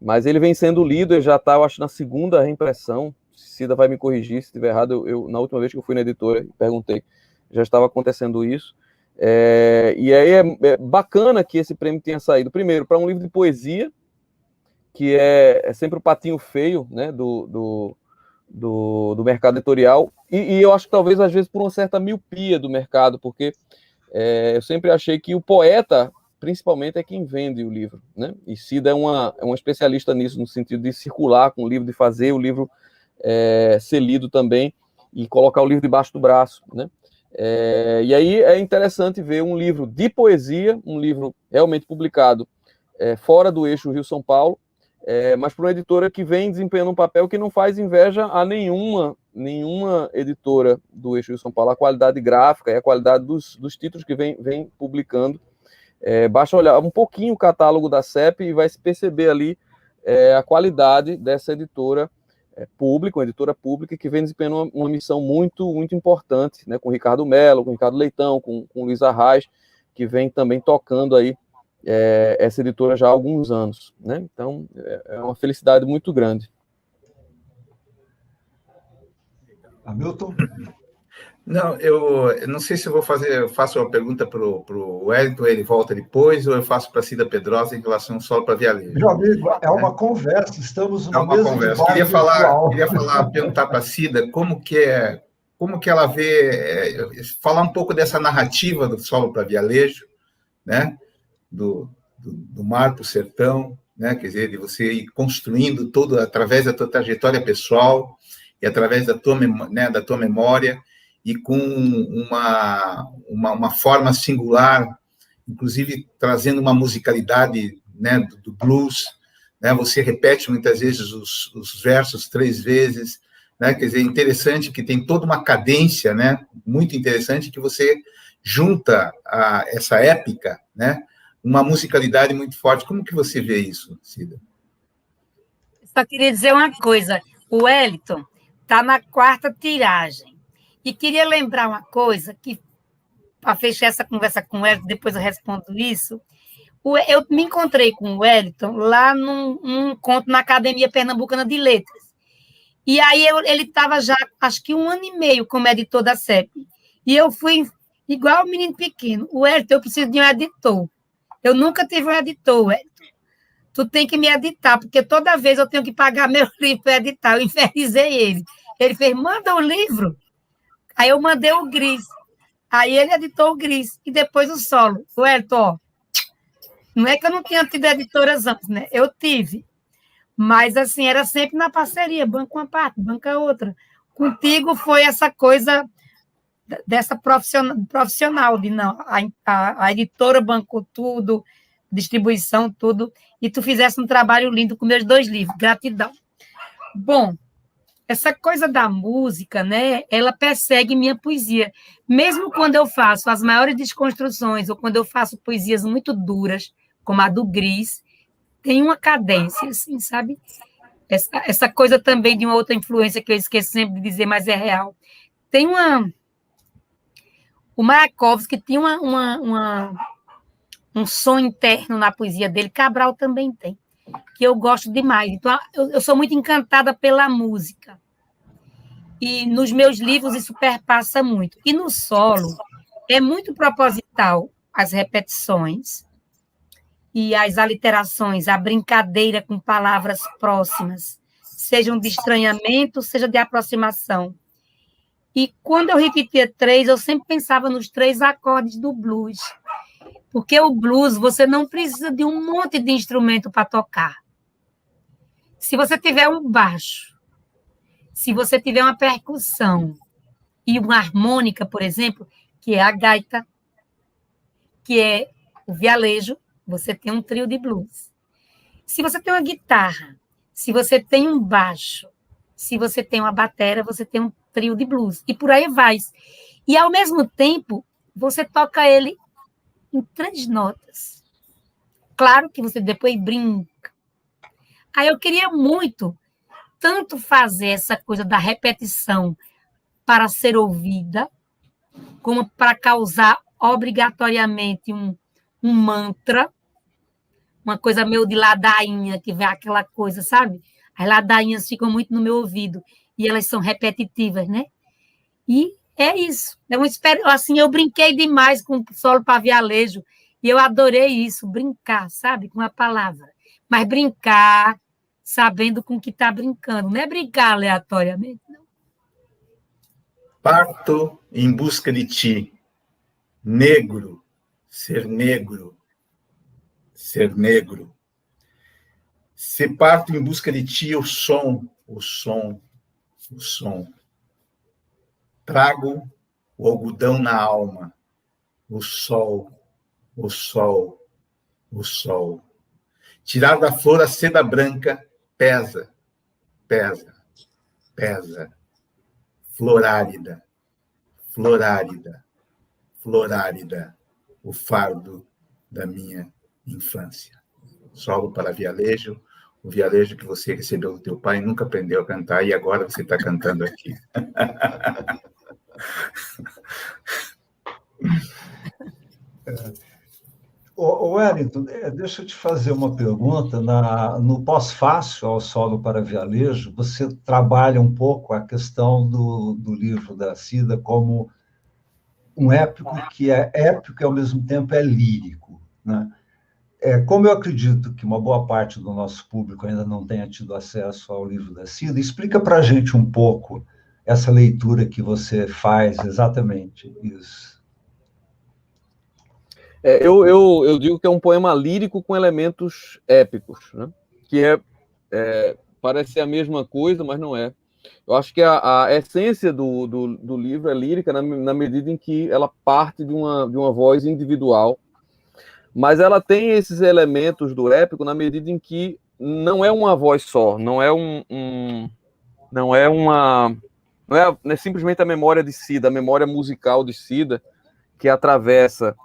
mas ele vem sendo lido, ele já está, eu acho, na segunda reimpressão. Cida vai me corrigir se estiver errado, na última vez que eu fui na editora e perguntei, já estava acontecendo isso, e aí é bacana que esse prêmio tenha saído, primeiro, para um livro de poesia, que é sempre o patinho feio, né, do mercado editorial, e eu acho que talvez, às vezes, por uma certa miopia do mercado, porque eu sempre achei que o poeta, principalmente, é quem vende o livro, né? E Cida é uma especialista nisso, no sentido de circular com o livro, de fazer o livro ser lido também, e colocar o livro debaixo do braço, né? E aí é interessante ver um livro de poesia, um livro realmente publicado fora do eixo Rio-São Paulo, mas para uma editora que vem desempenhando um papel que não faz inveja a nenhuma editora do eixo Rio-São Paulo, a qualidade gráfica e a qualidade dos títulos que vem publicando. Basta olhar um pouquinho o catálogo da CEP e vai se perceber ali a qualidade dessa editora pública, uma editora pública que vem desempenhando uma missão muito, muito importante, né, com o Ricardo Mello, com o Ricardo Leitão, com o Luiz Arraes, que vem também tocando aí essa editora já há alguns anos, né? Então, é uma felicidade muito grande. Hamilton? Não, eu não sei se eu faço uma pergunta para o Wellington, ele volta depois, ou eu faço para a Cida Pedrosa em relação só para Vialejo. Meu amigo, é uma conversa, estamos numa mesa conversa. Queria perguntar para a Cida como que ela vê, falar um pouco dessa narrativa do Solo para Vialejo, né? Do mar para o sertão, né? Quer dizer, de você ir construindo tudo através da tua trajetória pessoal e através da tua memória, e com uma forma singular, inclusive trazendo uma musicalidade, né, do blues, né? Você repete muitas vezes os versos 3 vezes, né? Quer dizer, interessante que tem toda uma cadência, né, muito interessante, que você junta a essa épica, né, uma musicalidade muito forte. Como que você vê isso, Cida? Só queria dizer uma coisa. O Wellington está na 4ª tiragem. E queria lembrar uma coisa, que para fechar essa conversa com o Wellington, depois eu respondo isso. Eu me encontrei com o Wellington lá num encontro na Academia Pernambucana de Letras. E aí ele estava já, acho que 1 ano e meio como editor da CEP. E eu fui igual o menino pequeno. O Wellington, eu preciso de um editor. Eu nunca tive um editor, Wellington. tu tem que me editar, porque toda vez eu tenho que pagar meu livro para editar. Eu infernizei ele. Ele fez, manda o livro. Aí eu mandei o Gris. Aí ele editou o Gris. E depois o solo. O Elton, ó, não é que eu não tinha tido editoras antes, né? Eu tive. Mas, assim, era sempre na parceria. Banca uma parte, banca outra. Contigo foi essa coisa dessa profissional de não, a editora bancou tudo, distribuição, tudo, e tu fizesse um trabalho lindo com meus 2 livros, gratidão. Bom, essa coisa da música, né, ela persegue minha poesia, mesmo quando eu faço as maiores desconstruções, ou quando eu faço poesias muito duras, como a do Gris, tem uma cadência, assim, sabe? Essa coisa também de uma outra influência que eu esqueço sempre de dizer, mas é real. Tem o Mayakovsky tinha um som interno na poesia dele, Cabral também tem, que eu gosto demais. Então, eu sou muito encantada pela música. E nos meus livros isso perpassa muito. E no solo, é muito proposital as repetições e as aliterações, a brincadeira com palavras próximas, sejam de estranhamento, seja de aproximação. E quando eu repetia 3, eu sempre pensava nos 3 acordes do blues. Porque o blues, você não precisa de um monte de instrumento para tocar. Se você tiver um baixo, se você tiver uma percussão e uma harmônica, por exemplo, que é a gaita, que é o vialejo, você tem um trio de blues. Se você tem uma guitarra, se você tem um baixo, se você tem uma bateria, você tem um trio de blues. E por aí vai. E, ao mesmo tempo, você toca ele em 3 notas. Claro que você depois brinca. Aí eu queria muito, tanto fazer essa coisa da repetição para ser ouvida, como para causar obrigatoriamente um mantra, uma coisa meio de ladainha, que vem aquela coisa, sabe? As ladainhas ficam muito no meu ouvido e elas são repetitivas, né? E é isso. Assim, eu brinquei demais com o solo para vialejo e eu adorei isso, brincar, sabe? Com a palavra. Mas brincar sabendo com o que está brincando, não é brincar aleatoriamente, não. Parto em busca de ti, negro, ser negro, ser negro. Se parto em busca de ti, o som, o som, o som. Trago o algodão na alma, o sol, o sol, o sol. Tirar da flor a seda branca pesa, pesa, pesa. Florárida, florárida, florárida, o fardo da minha infância. Solo para vialejo, o vialejo que você recebeu do teu pai, nunca aprendeu a cantar e agora você está cantando aqui. Wellington, deixa eu te fazer uma pergunta. No pós-fácil ao solo para vialejo, você trabalha um pouco a questão do livro da Cida como um épico que é épico e, ao mesmo tempo, é lírico, né? Como eu acredito que uma boa parte do nosso público ainda não tenha tido acesso ao livro da Cida, explica para a gente um pouco essa leitura que você faz, exatamente isso. Eu digo que é um poema lírico com elementos épicos, né? Que parece ser a mesma coisa, mas não é. Eu acho que a essência do livro é lírica na medida em que ela parte de uma voz individual, mas ela tem esses elementos do épico na medida em que não é uma voz só, não é simplesmente a memória de Cida, a memória musical de Cida que atravessa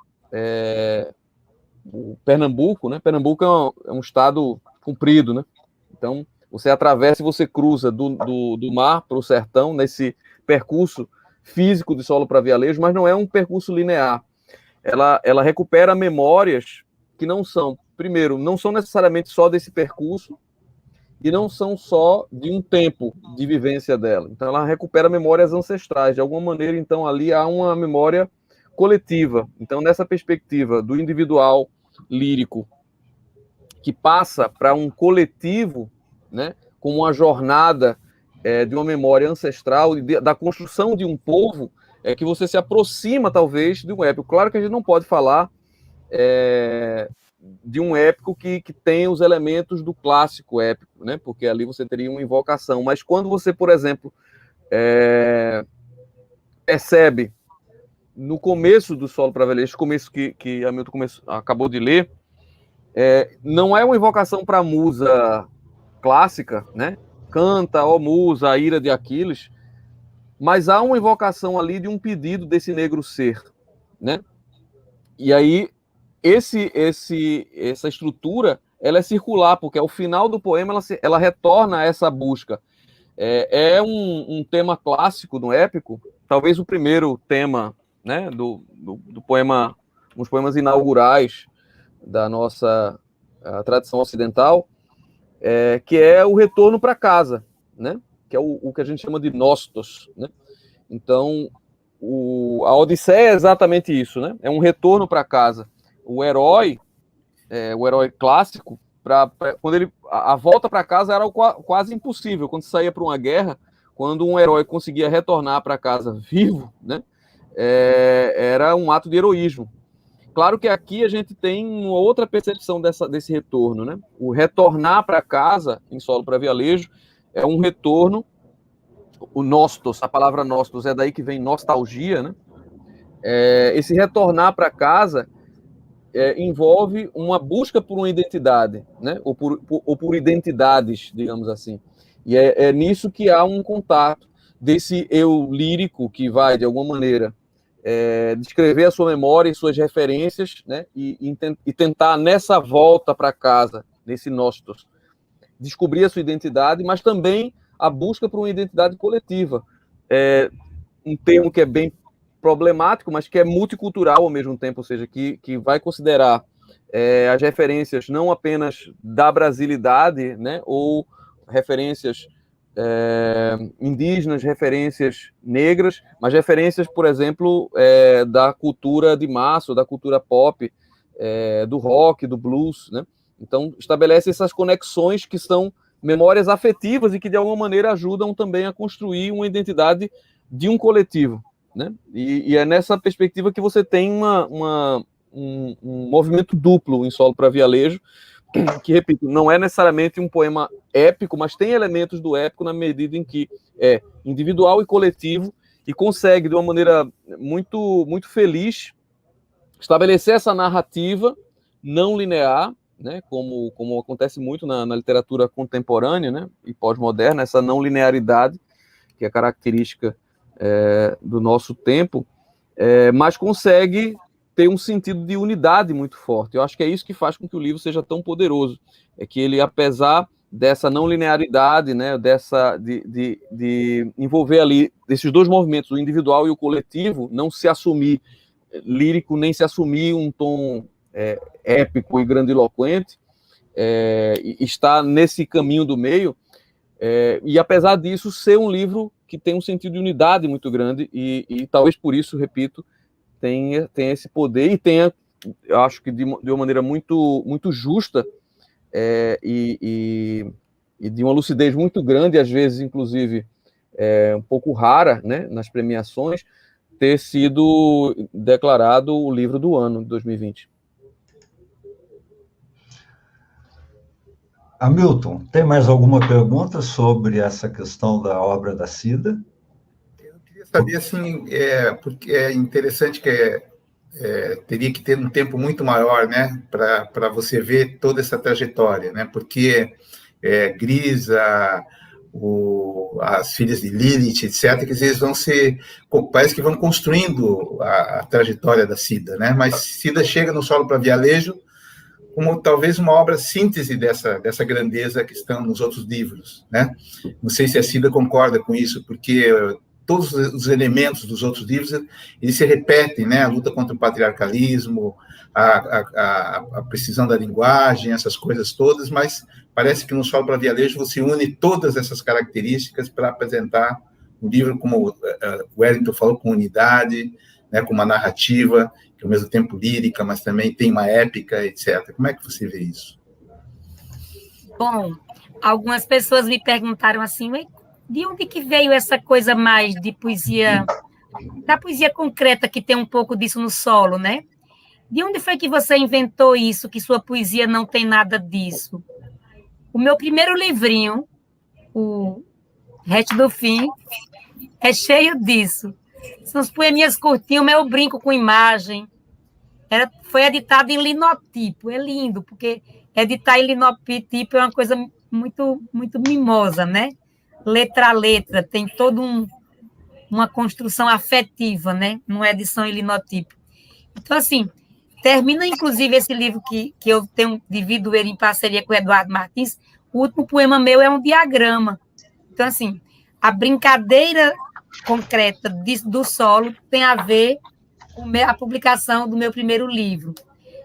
o Pernambuco, né? Pernambuco é um estado comprido, né? Então você atravessa e você cruza do mar para o sertão nesse percurso físico de solo para vialejo, mas não é um percurso linear. Ela recupera memórias que não são necessariamente só desse percurso e não são só de um tempo de vivência dela. Então, ela recupera memórias ancestrais. De alguma maneira, então, ali há uma memória coletiva. Então, nessa perspectiva do individual lírico, que passa para um coletivo, né, como uma jornada de uma memória ancestral, da construção de um povo, é que você se aproxima, talvez, de um épico. Claro que a gente não pode falar de um épico que tem os elementos do clássico épico, né, porque ali você teria uma invocação. Mas quando você, por exemplo, percebe no começo do Solo para Velejos, começo que Hamilton acabou de ler, não é uma invocação para a musa clássica, né? Canta, ó musa, a ira de Aquiles, mas há uma invocação ali de um pedido desse negro ser, né? E aí essa estrutura ela é circular, porque ao final do poema ela retorna a essa busca. É um tema clássico do épico, talvez o primeiro tema, né, do poema, uns poemas inaugurais da nossa tradição ocidental, que é o retorno para casa, né? Que é o que a gente chama de nostos, né? Então, a Odisseia é exatamente isso, né? É um retorno para casa. O herói clássico, quando a volta para casa era quase impossível. Quando saía para uma guerra, quando um herói conseguia retornar para casa vivo, né? Era um ato de heroísmo. Claro que aqui a gente tem uma outra percepção desse retorno, né? O retornar para casa, em Solo para Vialejo, é um retorno, o nostos, a palavra nostos é daí que vem nostalgia, né? Esse retornar para casa envolve uma busca por uma identidade, né? Ou por identidades, digamos assim. E é nisso que há um contato desse eu lírico que vai, de alguma maneira, descrever a sua memória e suas referências, né? E tentar, nessa volta para casa, nesse nostos, descobrir a sua identidade, mas também a busca por uma identidade coletiva. Um termo que é bem problemático, mas que é multicultural ao mesmo tempo, ou seja, que vai considerar as referências não apenas da brasilidade, né? Ou referências indígenas, referências negras, mas referências, por exemplo, da cultura de massa, da cultura pop, do rock, do blues, né? Então, estabelece essas conexões que são memórias afetivas e que, de alguma maneira, ajudam também a construir uma identidade de um coletivo, né? E é nessa perspectiva que você tem um movimento duplo em Solo para Vialejo, que, repito, não é necessariamente um poema épico, mas tem elementos do épico na medida em que é individual e coletivo e consegue, de uma maneira muito, muito feliz, estabelecer essa narrativa não linear, né, como acontece muito na literatura contemporânea, né, e pós-moderna, essa não linearidade, que é característica do nosso tempo, mas consegue ter um sentido de unidade muito forte. Eu acho que é isso que faz com que o livro seja tão poderoso. É que ele, apesar dessa não linearidade, né, de envolver ali esses dois movimentos, o individual e o coletivo, não se assumir lírico, nem se assumir um tom épico e grandiloquente, está nesse caminho do meio, e apesar disso ser um livro que tem um sentido de unidade muito grande, e talvez por isso, repito, tenha esse poder e tenha, eu acho que de uma maneira muito, muito justa e de uma lucidez muito grande, às vezes, inclusive, um pouco rara, né, nas premiações, ter sido declarado o livro do ano de 2020. Hamilton, tem mais alguma pergunta sobre essa questão da obra da Cida? Eu queria saber, assim, porque é interessante que teria que ter um tempo muito maior, né, para você ver toda essa trajetória, né, porque Grisa, as filhas de Lilith, etc., que eles vão parece que vão construindo a trajetória da Cida, né, mas Cida chega no Solo para Vialejo como talvez uma obra síntese dessa grandeza que estão nos outros livros, né? Não sei se a Cida concorda com isso, porque todos os elementos dos outros livros, eles se repetem, né? A luta contra o patriarcalismo, a precisão da linguagem, essas coisas todas, mas parece que no Solo para Vialejo você une todas essas características para apresentar um livro, como o Wellington falou, com unidade, né? Com uma narrativa que ao mesmo tempo lírica, mas também tem uma épica, etc. Como é que você vê isso? Bom, algumas pessoas me perguntaram assim, de onde que veio essa coisa mais de poesia, da poesia concreta que tem um pouco disso no solo, né? De onde foi que você inventou isso, que sua poesia não tem nada disso? O meu primeiro livrinho, o Resto do Fim, é cheio disso. São os poeminhas curtinhos, mas eu brinco com imagem. Foi editado em linotipo, é lindo, porque editar em linotipo é uma coisa muito, muito mimosa, né? Letra a letra, tem toda uma construção afetiva, né? Numa edição em linotipo. Então, assim, termina, inclusive, esse livro que eu divido ele em parceria com o Eduardo Martins. O último poema meu é um diagrama. Então, assim, a brincadeira concreta do solo tem a ver com a publicação do meu primeiro livro.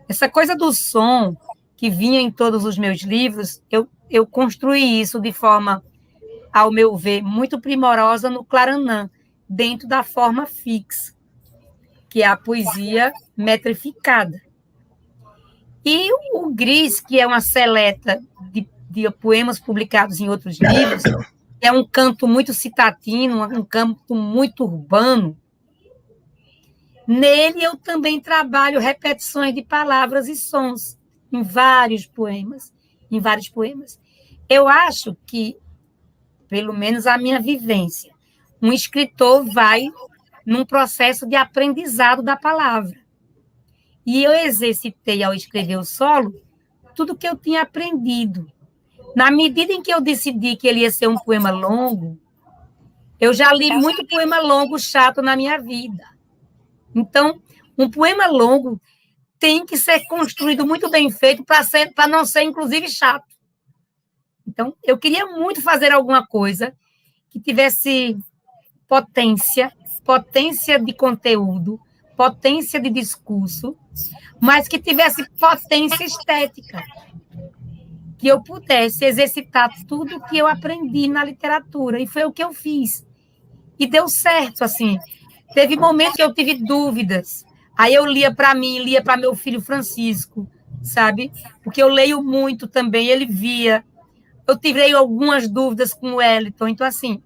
Essa coisa do som que vinha em todos os meus livros, eu construí isso de forma, ao meu ver, muito primorosa no Claranã, dentro da forma fixa, que é a poesia metrificada. E o Gris, que é uma seleta de poemas publicados em outros livros, é um canto muito citatino, um canto muito urbano. Nele eu também trabalho repetições de palavras e sons em vários poemas. Eu acho que, pelo menos a minha vivência, um escritor vai num processo de aprendizado da palavra. E eu exercitei, ao escrever o solo, tudo que eu tinha aprendido. Na medida em que eu decidi que ele ia ser um poema longo, eu já li muito poema longo chato na minha vida. Então, um poema longo tem que ser construído muito bem feito para não ser, inclusive, chato. Então, eu queria muito fazer alguma coisa que tivesse potência de conteúdo, potência de discurso, mas que tivesse potência estética, que eu pudesse exercitar tudo que eu aprendi na literatura, e foi o que eu fiz. E deu certo, assim. Teve momentos que eu tive dúvidas, aí eu lia para mim, lia para meu filho Francisco, sabe? Porque eu leio muito também, ele via. Eu tive algumas dúvidas com o Wellington, então, assim,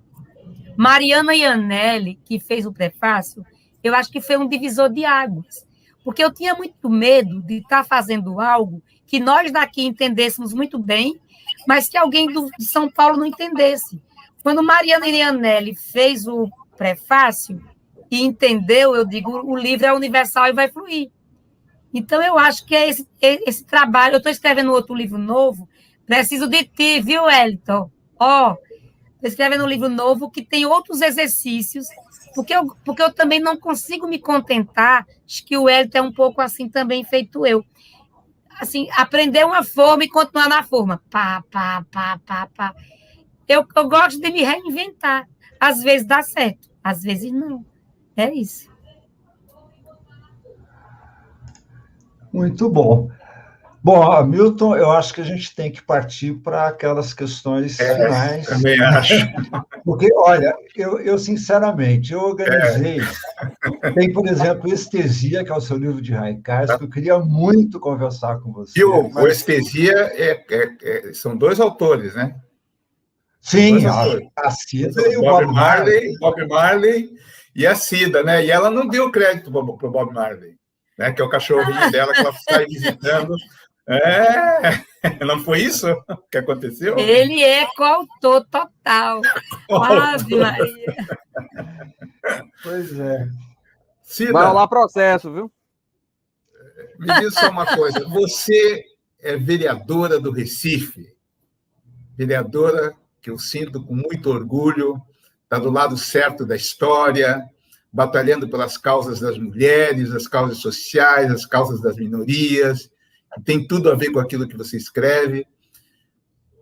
Mariana Iannelli, que fez o prefácio, eu acho que foi um divisor de águas, porque eu tinha muito medo de estar fazendo algo que nós daqui entendêssemos muito bem, mas que alguém de São Paulo não entendesse. Quando Mariana Iannelli fez o prefácio e entendeu, eu digo, o livro é universal e vai fluir. Então, eu acho que é esse trabalho. Eu estou escrevendo outro livro novo, preciso de ti, viu, Wellington? Estou escrevendo um livro novo que tem outros exercícios, porque eu também não consigo me contentar, acho que o Wellington é um pouco assim também, feito eu. Assim, aprender uma forma e continuar na forma. Pá, pá, pá, pá, pá. Eu gosto de me reinventar. Às vezes dá certo, às vezes não. É isso. Muito bom. Bom, Milton, eu acho que a gente tem que partir para aquelas questões finais. Também acho. Porque, olha, eu sinceramente, eu organizei. Tem, por exemplo, Estesia, que é o seu livro de Haikais, que eu queria muito conversar com você. E o Estesia são dois autores, né? Sim, a Cida e o Bob Marley. Bob Marley e a Cida, né? E ela não deu crédito para o Bob Marley, né? Que é o cachorrinho dela que ela sai visitando. Não foi isso que aconteceu? Ele é coautor total. Ave Maria. Pois é. Cida, vai rolar processo, viu? Me diz só uma coisa. Você é vereadora do Recife, vereadora que eu sinto com muito orgulho, está do lado certo da história, batalhando pelas causas das mulheres, as causas sociais, as causas das minorias, que tem tudo a ver com aquilo que você escreve.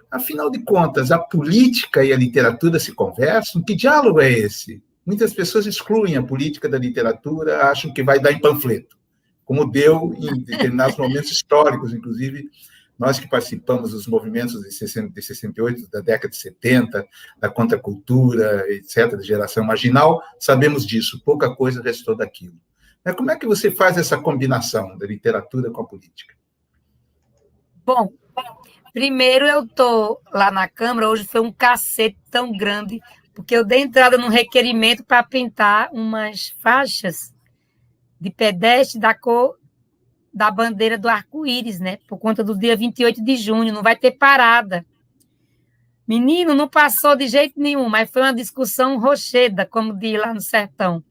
Afinal de contas, a política e a literatura se conversam? Que diálogo é esse? Muitas pessoas excluem a política da literatura, acham que vai dar em panfleto, como deu em determinados momentos históricos, inclusive nós que participamos dos movimentos de 68, da década de 70, da contracultura, etc., de geração marginal, sabemos disso, pouca coisa restou daquilo. Mas como é que você faz essa combinação da literatura com a política? Bom, Primeiro, eu estou lá na Câmara, hoje foi um cacete tão grande, porque eu dei entrada num requerimento para pintar umas faixas de pedestre da cor da bandeira do arco-íris, né? Por conta do dia 28 de junho, não vai ter parada. Menino, não passou de jeito nenhum, mas foi uma discussão rocheda, como diz lá no sertão.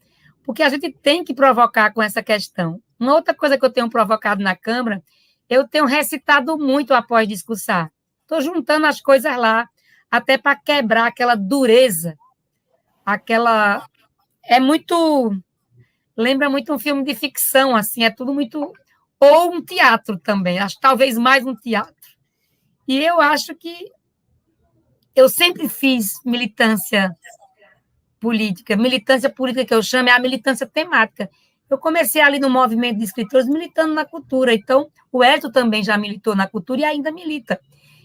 Porque a gente tem que provocar com essa questão. Uma outra coisa que eu tenho provocado na Câmara, eu tenho recitado muito após discursar. Estou juntando as coisas lá, até para quebrar aquela dureza, aquela... É muito... Lembra muito um filme de ficção, assim, é tudo muito... Ou um teatro também, acho talvez mais um teatro. E eu acho que eu sempre fiz militância política. Militância política que eu chamo é a militância temática. Eu comecei ali no movimento de escritores militando na cultura. Então, o Hélio também já militou na cultura e ainda milita.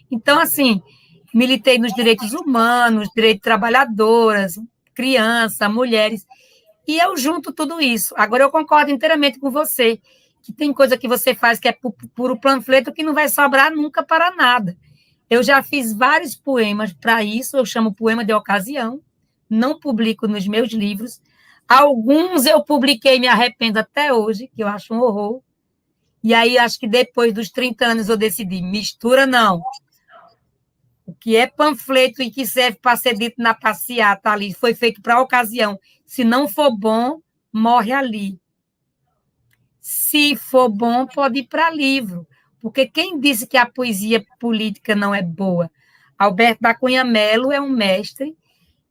Então, assim, militei nos direitos humanos, direitos de trabalhadoras, crianças, mulheres. E eu junto tudo isso. Agora, eu concordo inteiramente com você, que tem coisa que você faz que é puro panfleto que não vai sobrar nunca para nada. Eu já fiz vários poemas para isso, eu chamo poema de ocasião, não publico nos meus livros. Alguns eu publiquei e me arrependo até hoje, que eu acho um horror. E aí, acho que depois dos 30 anos eu decidi, mistura não. O que é panfleto e que serve para ser dito na passeata ali, foi feito para a ocasião. Se não for bom, morre ali. Se for bom, pode ir para livro. Porque quem disse que a poesia política não é boa? Alberto da Cunha Melo é um mestre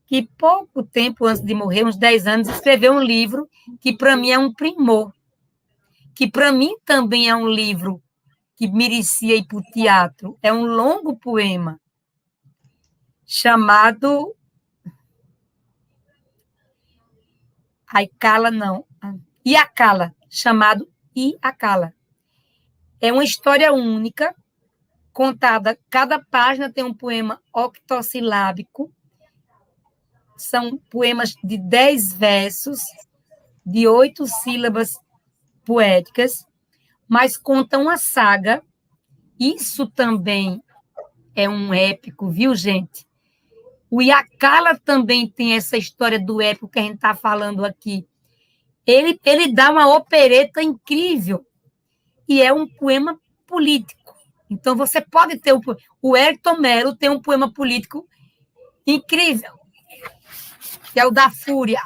que, pouco tempo antes de morrer, uns 10 anos, escreveu um livro que, para mim, é um primor. Que, para mim, também é um livro que merecia ir para o teatro. É um longo poema chamado... Aikala, não. Iacala, chamado Iacala. É uma história única, contada, cada página tem um poema octossilábico, são poemas de 10 versos, de 8 sílabas poéticas, mas conta uma saga. Isso também é um épico, viu, gente? O Iacala também tem essa história do épico que a gente está falando aqui. Ele dá uma opereta incrível, e é um poema político. Então, você pode ter... O Ayrton Mello tem um poema político incrível, que é o da Fúria.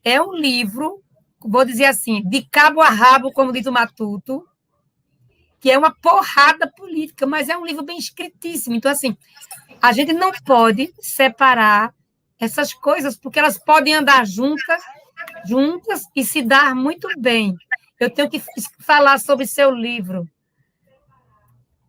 É um livro, vou dizer assim, de cabo a rabo, como diz o Matuto, que é uma porrada política, mas é um livro bem escritíssimo. Então, assim, a gente não pode separar essas coisas, porque elas podem andar juntas e se dar muito bem. Eu tenho que falar sobre seu livro,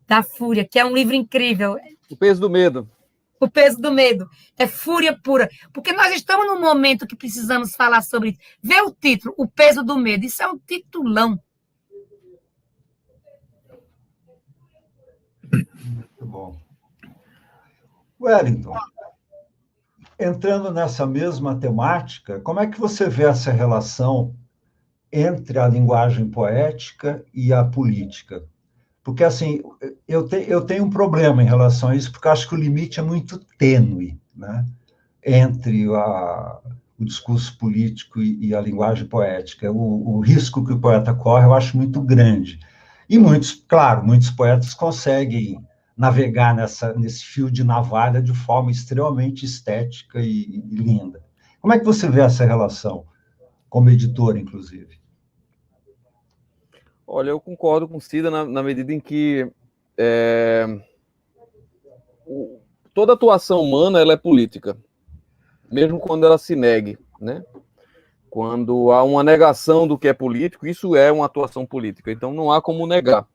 da Fúria, que é um livro incrível. O Peso do Medo. O Peso do Medo. É fúria pura. Porque nós estamos num momento que precisamos falar sobre isso. Vê o título, O Peso do Medo. Isso é um titulão. Muito bom. Wellington, entrando nessa mesma temática, como é que você vê essa relação entre a linguagem poética e a política? Porque, assim, eu tenho um problema em relação a isso, porque eu acho que o limite é muito tênue, né, entre o discurso político e a linguagem poética. O risco que o poeta corre eu acho muito grande. E muitos poetas conseguem navegar nesse fio de navalha de forma extremamente estética e linda. Como é que você vê essa relação, como editor, inclusive? Olha, eu concordo com o Cida na medida em que toda atuação humana ela é política, mesmo quando ela se negue, né? Quando há uma negação do que é político, isso é uma atuação política, então não há como negar.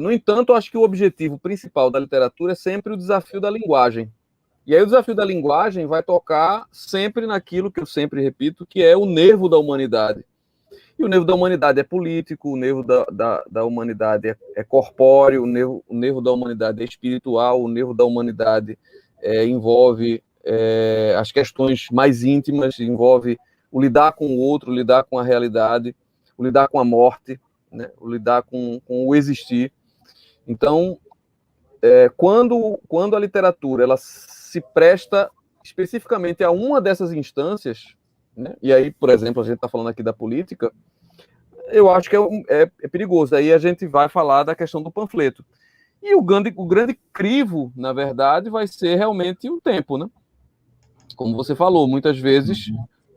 No entanto, eu acho que o objetivo principal da literatura é sempre o desafio da linguagem. E aí o desafio da linguagem vai tocar sempre naquilo que eu sempre repito, que é o nervo da humanidade. E o nervo da humanidade é político, o nervo da humanidade é corpóreo, o nervo da humanidade é espiritual, o nervo da humanidade envolve as questões mais íntimas, envolve o lidar com o outro, o lidar com a realidade, o lidar com a morte. né? Lidar com o existir. Então, quando a literatura ela se presta especificamente a uma dessas instâncias, né? E aí, por exemplo, a gente está falando aqui da política, eu acho que é perigoso. Aí a gente vai falar da questão do panfleto. E o grande crivo, na verdade, vai ser realmente o tempo, né? Como você falou, muitas vezes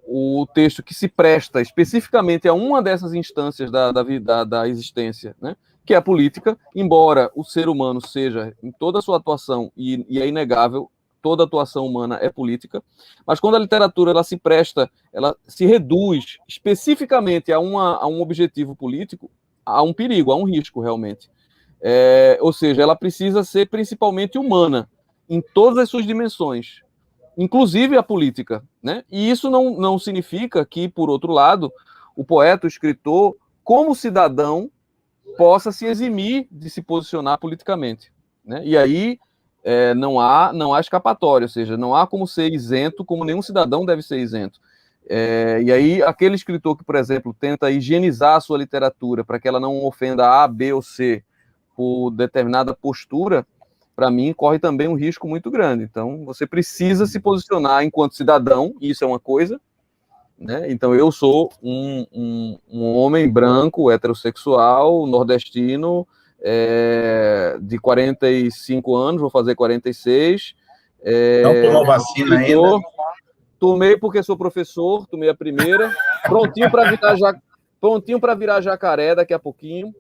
o texto que se presta especificamente a uma dessas instâncias da existência, né? Que é a política, embora o ser humano seja, em toda a sua atuação, e é inegável, toda atuação humana é política, mas quando a literatura ela se presta, ela se reduz especificamente a um objetivo político, há um perigo, há um risco realmente. Ou seja, ela precisa ser principalmente humana, em todas as suas dimensões, inclusive a política, né? E isso não significa que, por outro lado, o poeta, o escritor, como cidadão, possa se eximir de se posicionar politicamente, né? E aí não há escapatória, ou seja, não há como ser isento, como nenhum cidadão deve ser isento. E aí, aquele escritor que, por exemplo, tenta higienizar a sua literatura para que ela não ofenda A, B ou C por determinada postura, para mim, corre também um risco muito grande. Então, você precisa se posicionar enquanto cidadão, e isso é uma coisa, né? Então, eu sou um homem branco, heterossexual, nordestino, de 45 anos, vou fazer 46. Não tomou vacina ainda? Tomei porque sou professor, tomei a primeira, prontinho para virar jacaré daqui a pouquinho,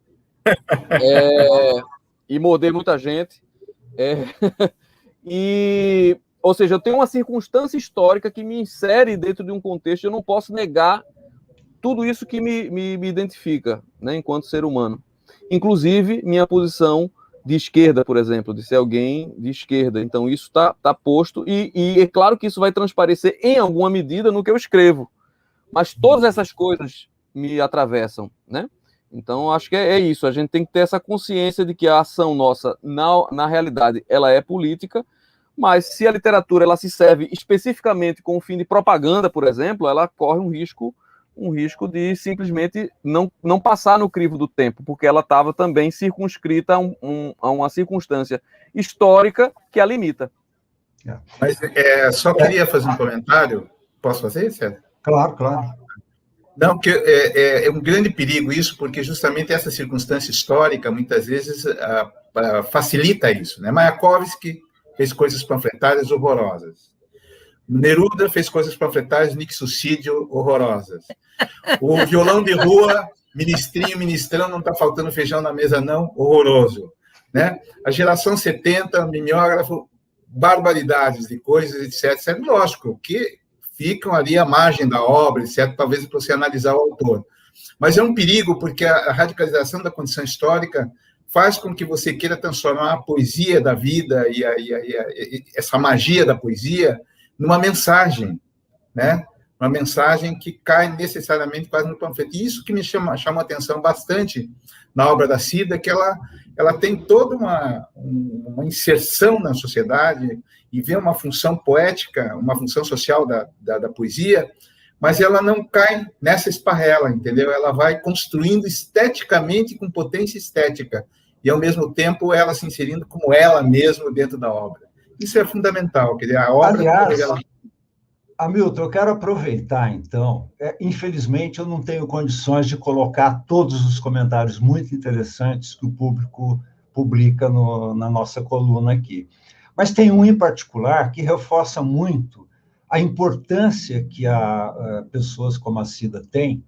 e morder muita gente. Ou seja, eu tenho uma circunstância histórica que me insere dentro de um contexto, eu não posso negar tudo isso que me identifica, né, enquanto ser humano. Inclusive, minha posição de esquerda, por exemplo, de ser alguém de esquerda. Então, isso está posto, e é claro que isso vai transparecer em alguma medida no que eu escrevo. Mas todas essas coisas me atravessam, né? Então, acho que é isso. A gente tem que ter essa consciência de que a ação nossa, na realidade, ela é política, mas se a literatura ela se serve especificamente com o fim de propaganda, por exemplo, ela corre um risco de simplesmente não passar no crivo do tempo, porque ela estava também circunscrita a uma circunstância histórica que a limita. Mas só queria fazer um comentário. Posso fazer, César? Claro, claro. Não, porque é um grande perigo isso, porque justamente essa circunstância histórica, muitas vezes, facilita isso, né? Mayakovsky fez coisas panfletárias horrorosas. Neruda fez coisas panfletárias, suicídio, horrorosas. O violão de rua, ministrão, não está faltando feijão na mesa, não, horroroso. Né? A geração 70, mimeógrafo, barbaridades de coisas, etc. Lógico que ficam ali à margem da obra, etc., talvez para você analisar o autor. Mas é um perigo, porque a radicalização da condição histórica faz com que você queira transformar a poesia da vida e essa magia da poesia numa mensagem, né? Uma mensagem que cai necessariamente quase no panfleto. E isso que me chamou a atenção bastante na obra da Cida, que ela tem toda uma inserção na sociedade e vê uma função poética, uma função social da poesia, mas ela não cai nessa esparrela, entendeu? Ela vai construindo esteticamente, com potência estética, e, ao mesmo tempo, ela se inserindo como ela mesma dentro da obra. Isso é fundamental, quer dizer, a obra... Aliás, Hamilton, eu quero aproveitar, então, infelizmente eu não tenho condições de colocar todos os comentários muito interessantes que o público publica na nossa coluna aqui. Mas tem um em particular que reforça muito a importância que pessoas como a Cida têm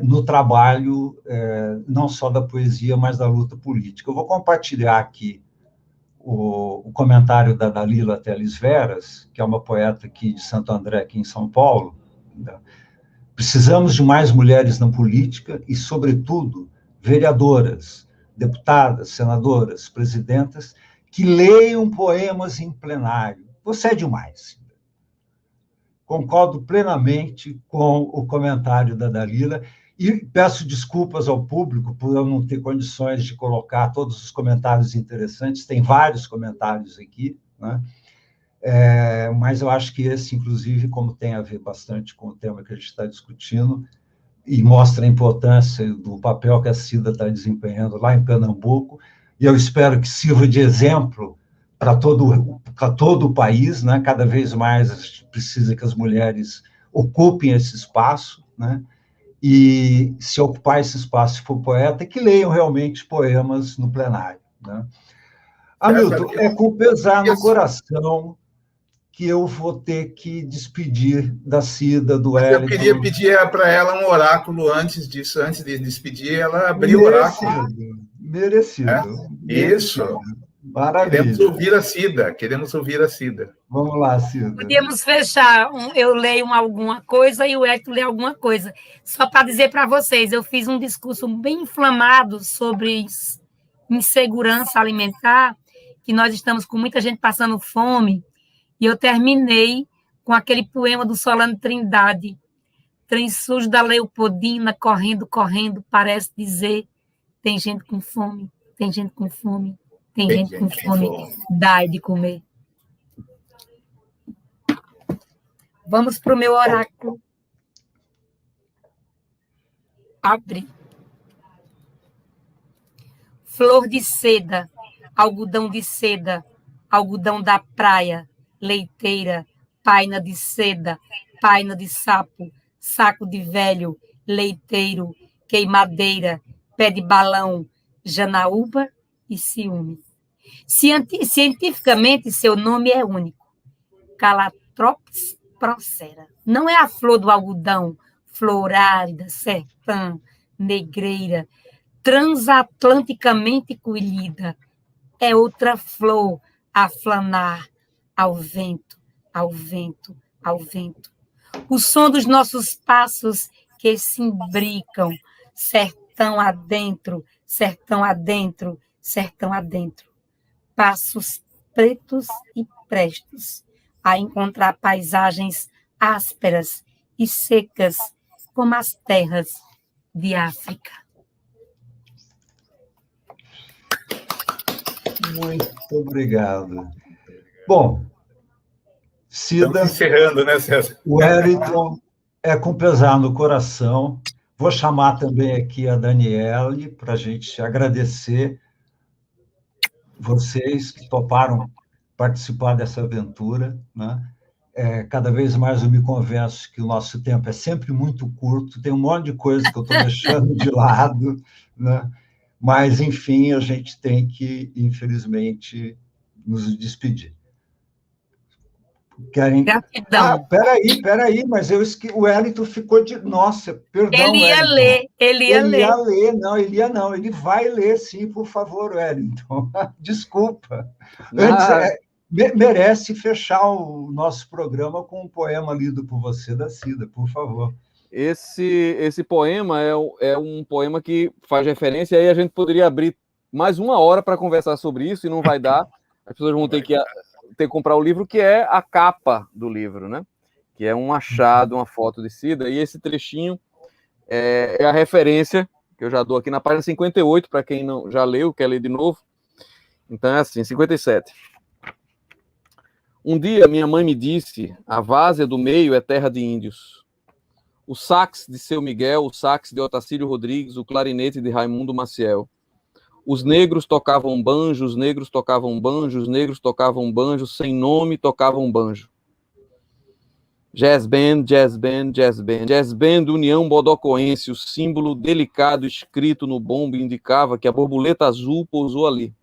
no trabalho, não só da poesia, mas da luta política. Eu vou compartilhar aqui o comentário da Dalila Teles Veras, que é uma poeta aqui de Santo André, aqui em São Paulo. Precisamos de mais mulheres na política e, sobretudo, vereadoras, deputadas, senadoras, presidentas, que leiam poemas em plenário. Você é demais. Concordo plenamente com o comentário da Dalila e peço desculpas ao público por eu não ter condições de colocar todos os comentários interessantes. Tem vários comentários aqui, né? Mas eu acho que esse, inclusive, como tem a ver bastante com o tema que a gente está discutindo, e mostra a importância do papel que a Cida está desempenhando lá em Pernambuco, e eu espero que sirva de exemplo para todo o país, né? Cada vez mais a gente precisa que as mulheres ocupem esse espaço, né? E se ocupar esse espaço, se for poeta, que leiam realmente poemas no plenário, né? Hamilton, é com pesar no coração que eu vou ter que despedir da Cida, do Wellington. Eu queria pedir para ela um oráculo antes disso, antes de despedir, ela abriu o oráculo. Merecido. Isso. Maravilha. Queremos ouvir a Cida. Vamos lá, Cida. Podíamos fechar, eu leio alguma coisa e o Hélio lê alguma coisa. Só para dizer para vocês, eu fiz um discurso bem inflamado sobre insegurança alimentar, que nós estamos com muita gente passando fome, e eu terminei com aquele poema do Solano Trindade. Trem sujo da Leopoldina, correndo, correndo, parece dizer, tem gente com fome, tem gente com fome, tem gente com fome, dai de comer. Vamos para o meu oráculo. Abre. Flor de seda, algodão de seda, algodão da praia, leiteira, paina de seda, paina de sapo, saco de velho, leiteiro, queimadeira, pé de balão, janaúba e ciúme. Cientificamente, seu nome é único. Calotropis procera. Não é a flor do algodão, flor árida, sertã, negreira, transatlanticamente colhida. É outra flor a flanar ao vento, ao vento, ao vento. O som dos nossos passos que se imbricam, sertão adentro, sertão adentro, sertão adentro. Passos pretos e prestos a encontrar paisagens ásperas e secas como as terras de África. Muito obrigado. Bom, Cida... Estamos encerrando, né, César? O Wellington é com pesar no coração. Vou chamar também aqui a Daniele para a gente agradecer vocês que toparam participar dessa aventura, né? Cada vez mais eu me convenço que o nosso tempo é sempre muito curto, tem um monte de coisa que eu estou deixando de lado, né? Mas, enfim, a gente tem que, infelizmente, nos despedir. Querem... Gratidão. Peraí, mas o Wellington ficou de... Nossa, perdão, Ele ia Wellington. ler, ele ia ler. Não, ele vai ler, sim, por favor, Wellington. Desculpa. Merece fechar o nosso programa com um poema lido por você, da Cida, por favor. Esse poema é um poema que faz referência, aí a gente poderia abrir mais 1 hora para conversar sobre isso, e não vai dar. As pessoas vão ter que comprar o livro, que é a capa do livro, né? Que é um achado, uma foto de Cida, e esse trechinho é a referência que eu já dou aqui na página 58, para quem não já leu, quer ler de novo. Então é assim, 57. Um dia minha mãe me disse, a várzea do meio é terra de índios. O sax de Seu Miguel, o sax de Otacílio Rodrigues, o clarinete de Raimundo Maciel. Os negros tocavam banjo, os negros tocavam banjo, os negros tocavam banjo, sem nome tocavam banjo. Jazz band, jazz band, jazz band. Jazz band União Bodocoense, o símbolo delicado escrito no bombo indicava que a borboleta azul pousou ali.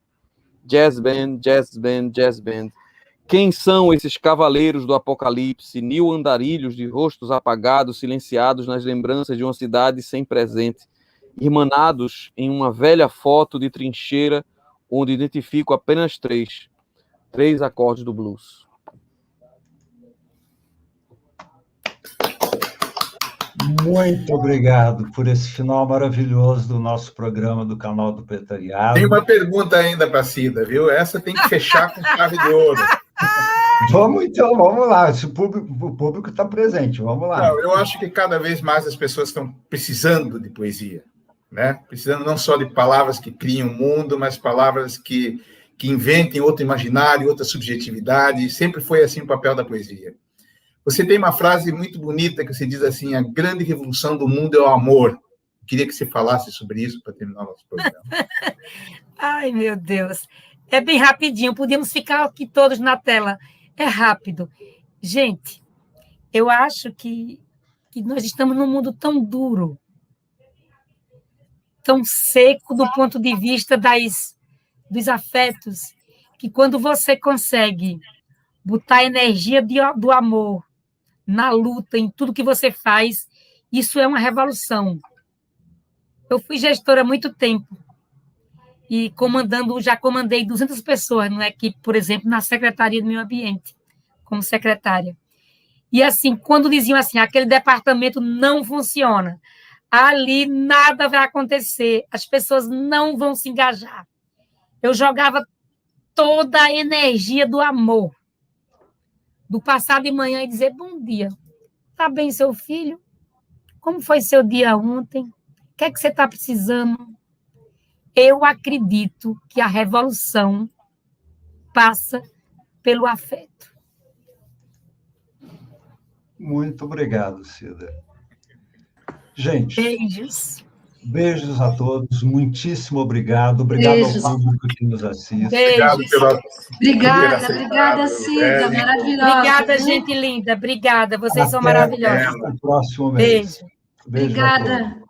Jazz band, jazz band, jazz band. Quem são esses cavaleiros do apocalipse, nil andarilhos de rostos apagados, silenciados nas lembranças de uma cidade sem presente, irmanados em uma velha foto de trincheira, onde identifico apenas três acordes do blues. Muito obrigado por esse final maravilhoso do nosso programa do Canal do Proletariado. Tem uma pergunta ainda para a Cida, viu? Essa tem que fechar com chave de ouro. Vamos lá. O público está presente, vamos lá. Não, eu acho que cada vez mais as pessoas estão precisando de poesia, né? Precisando não só de palavras que criem um mundo, mas palavras que inventem outro imaginário, outra subjetividade. Sempre foi assim o papel da poesia. Você tem uma frase muito bonita que você diz assim: a grande revolução do mundo é o amor. Queria que você falasse sobre isso para terminar nosso programa. Ai, meu Deus. É bem rapidinho, podíamos ficar aqui todos na tela. É rápido. Gente, eu acho que nós estamos num mundo tão duro, tão seco do ponto de vista dos afetos, que quando você consegue botar a energia do amor na luta, em tudo que você faz, isso é uma revolução. Eu fui gestora há muito tempo e já comandei 200 pessoas numa equipe, por exemplo, na Secretaria do Meio Ambiente, como secretária. E assim, quando diziam assim, aquele departamento não funciona, ali nada vai acontecer, as pessoas não vão se engajar. Eu jogava toda a energia do amor, do passar de manhã e dizer: bom dia, está bem seu filho? Como foi seu dia ontem? O que é que você está precisando? Eu acredito que a revolução passa pelo afeto. Muito obrigado, Cida. Gente, beijos a todos, muitíssimo obrigado. Obrigado ao público que nos assiste. Beijos. Obrigada, Cida, maravilhosa. Obrigada, gente linda. Obrigada, vocês são maravilhosos. Até o próximo mês. Beijo. Obrigada.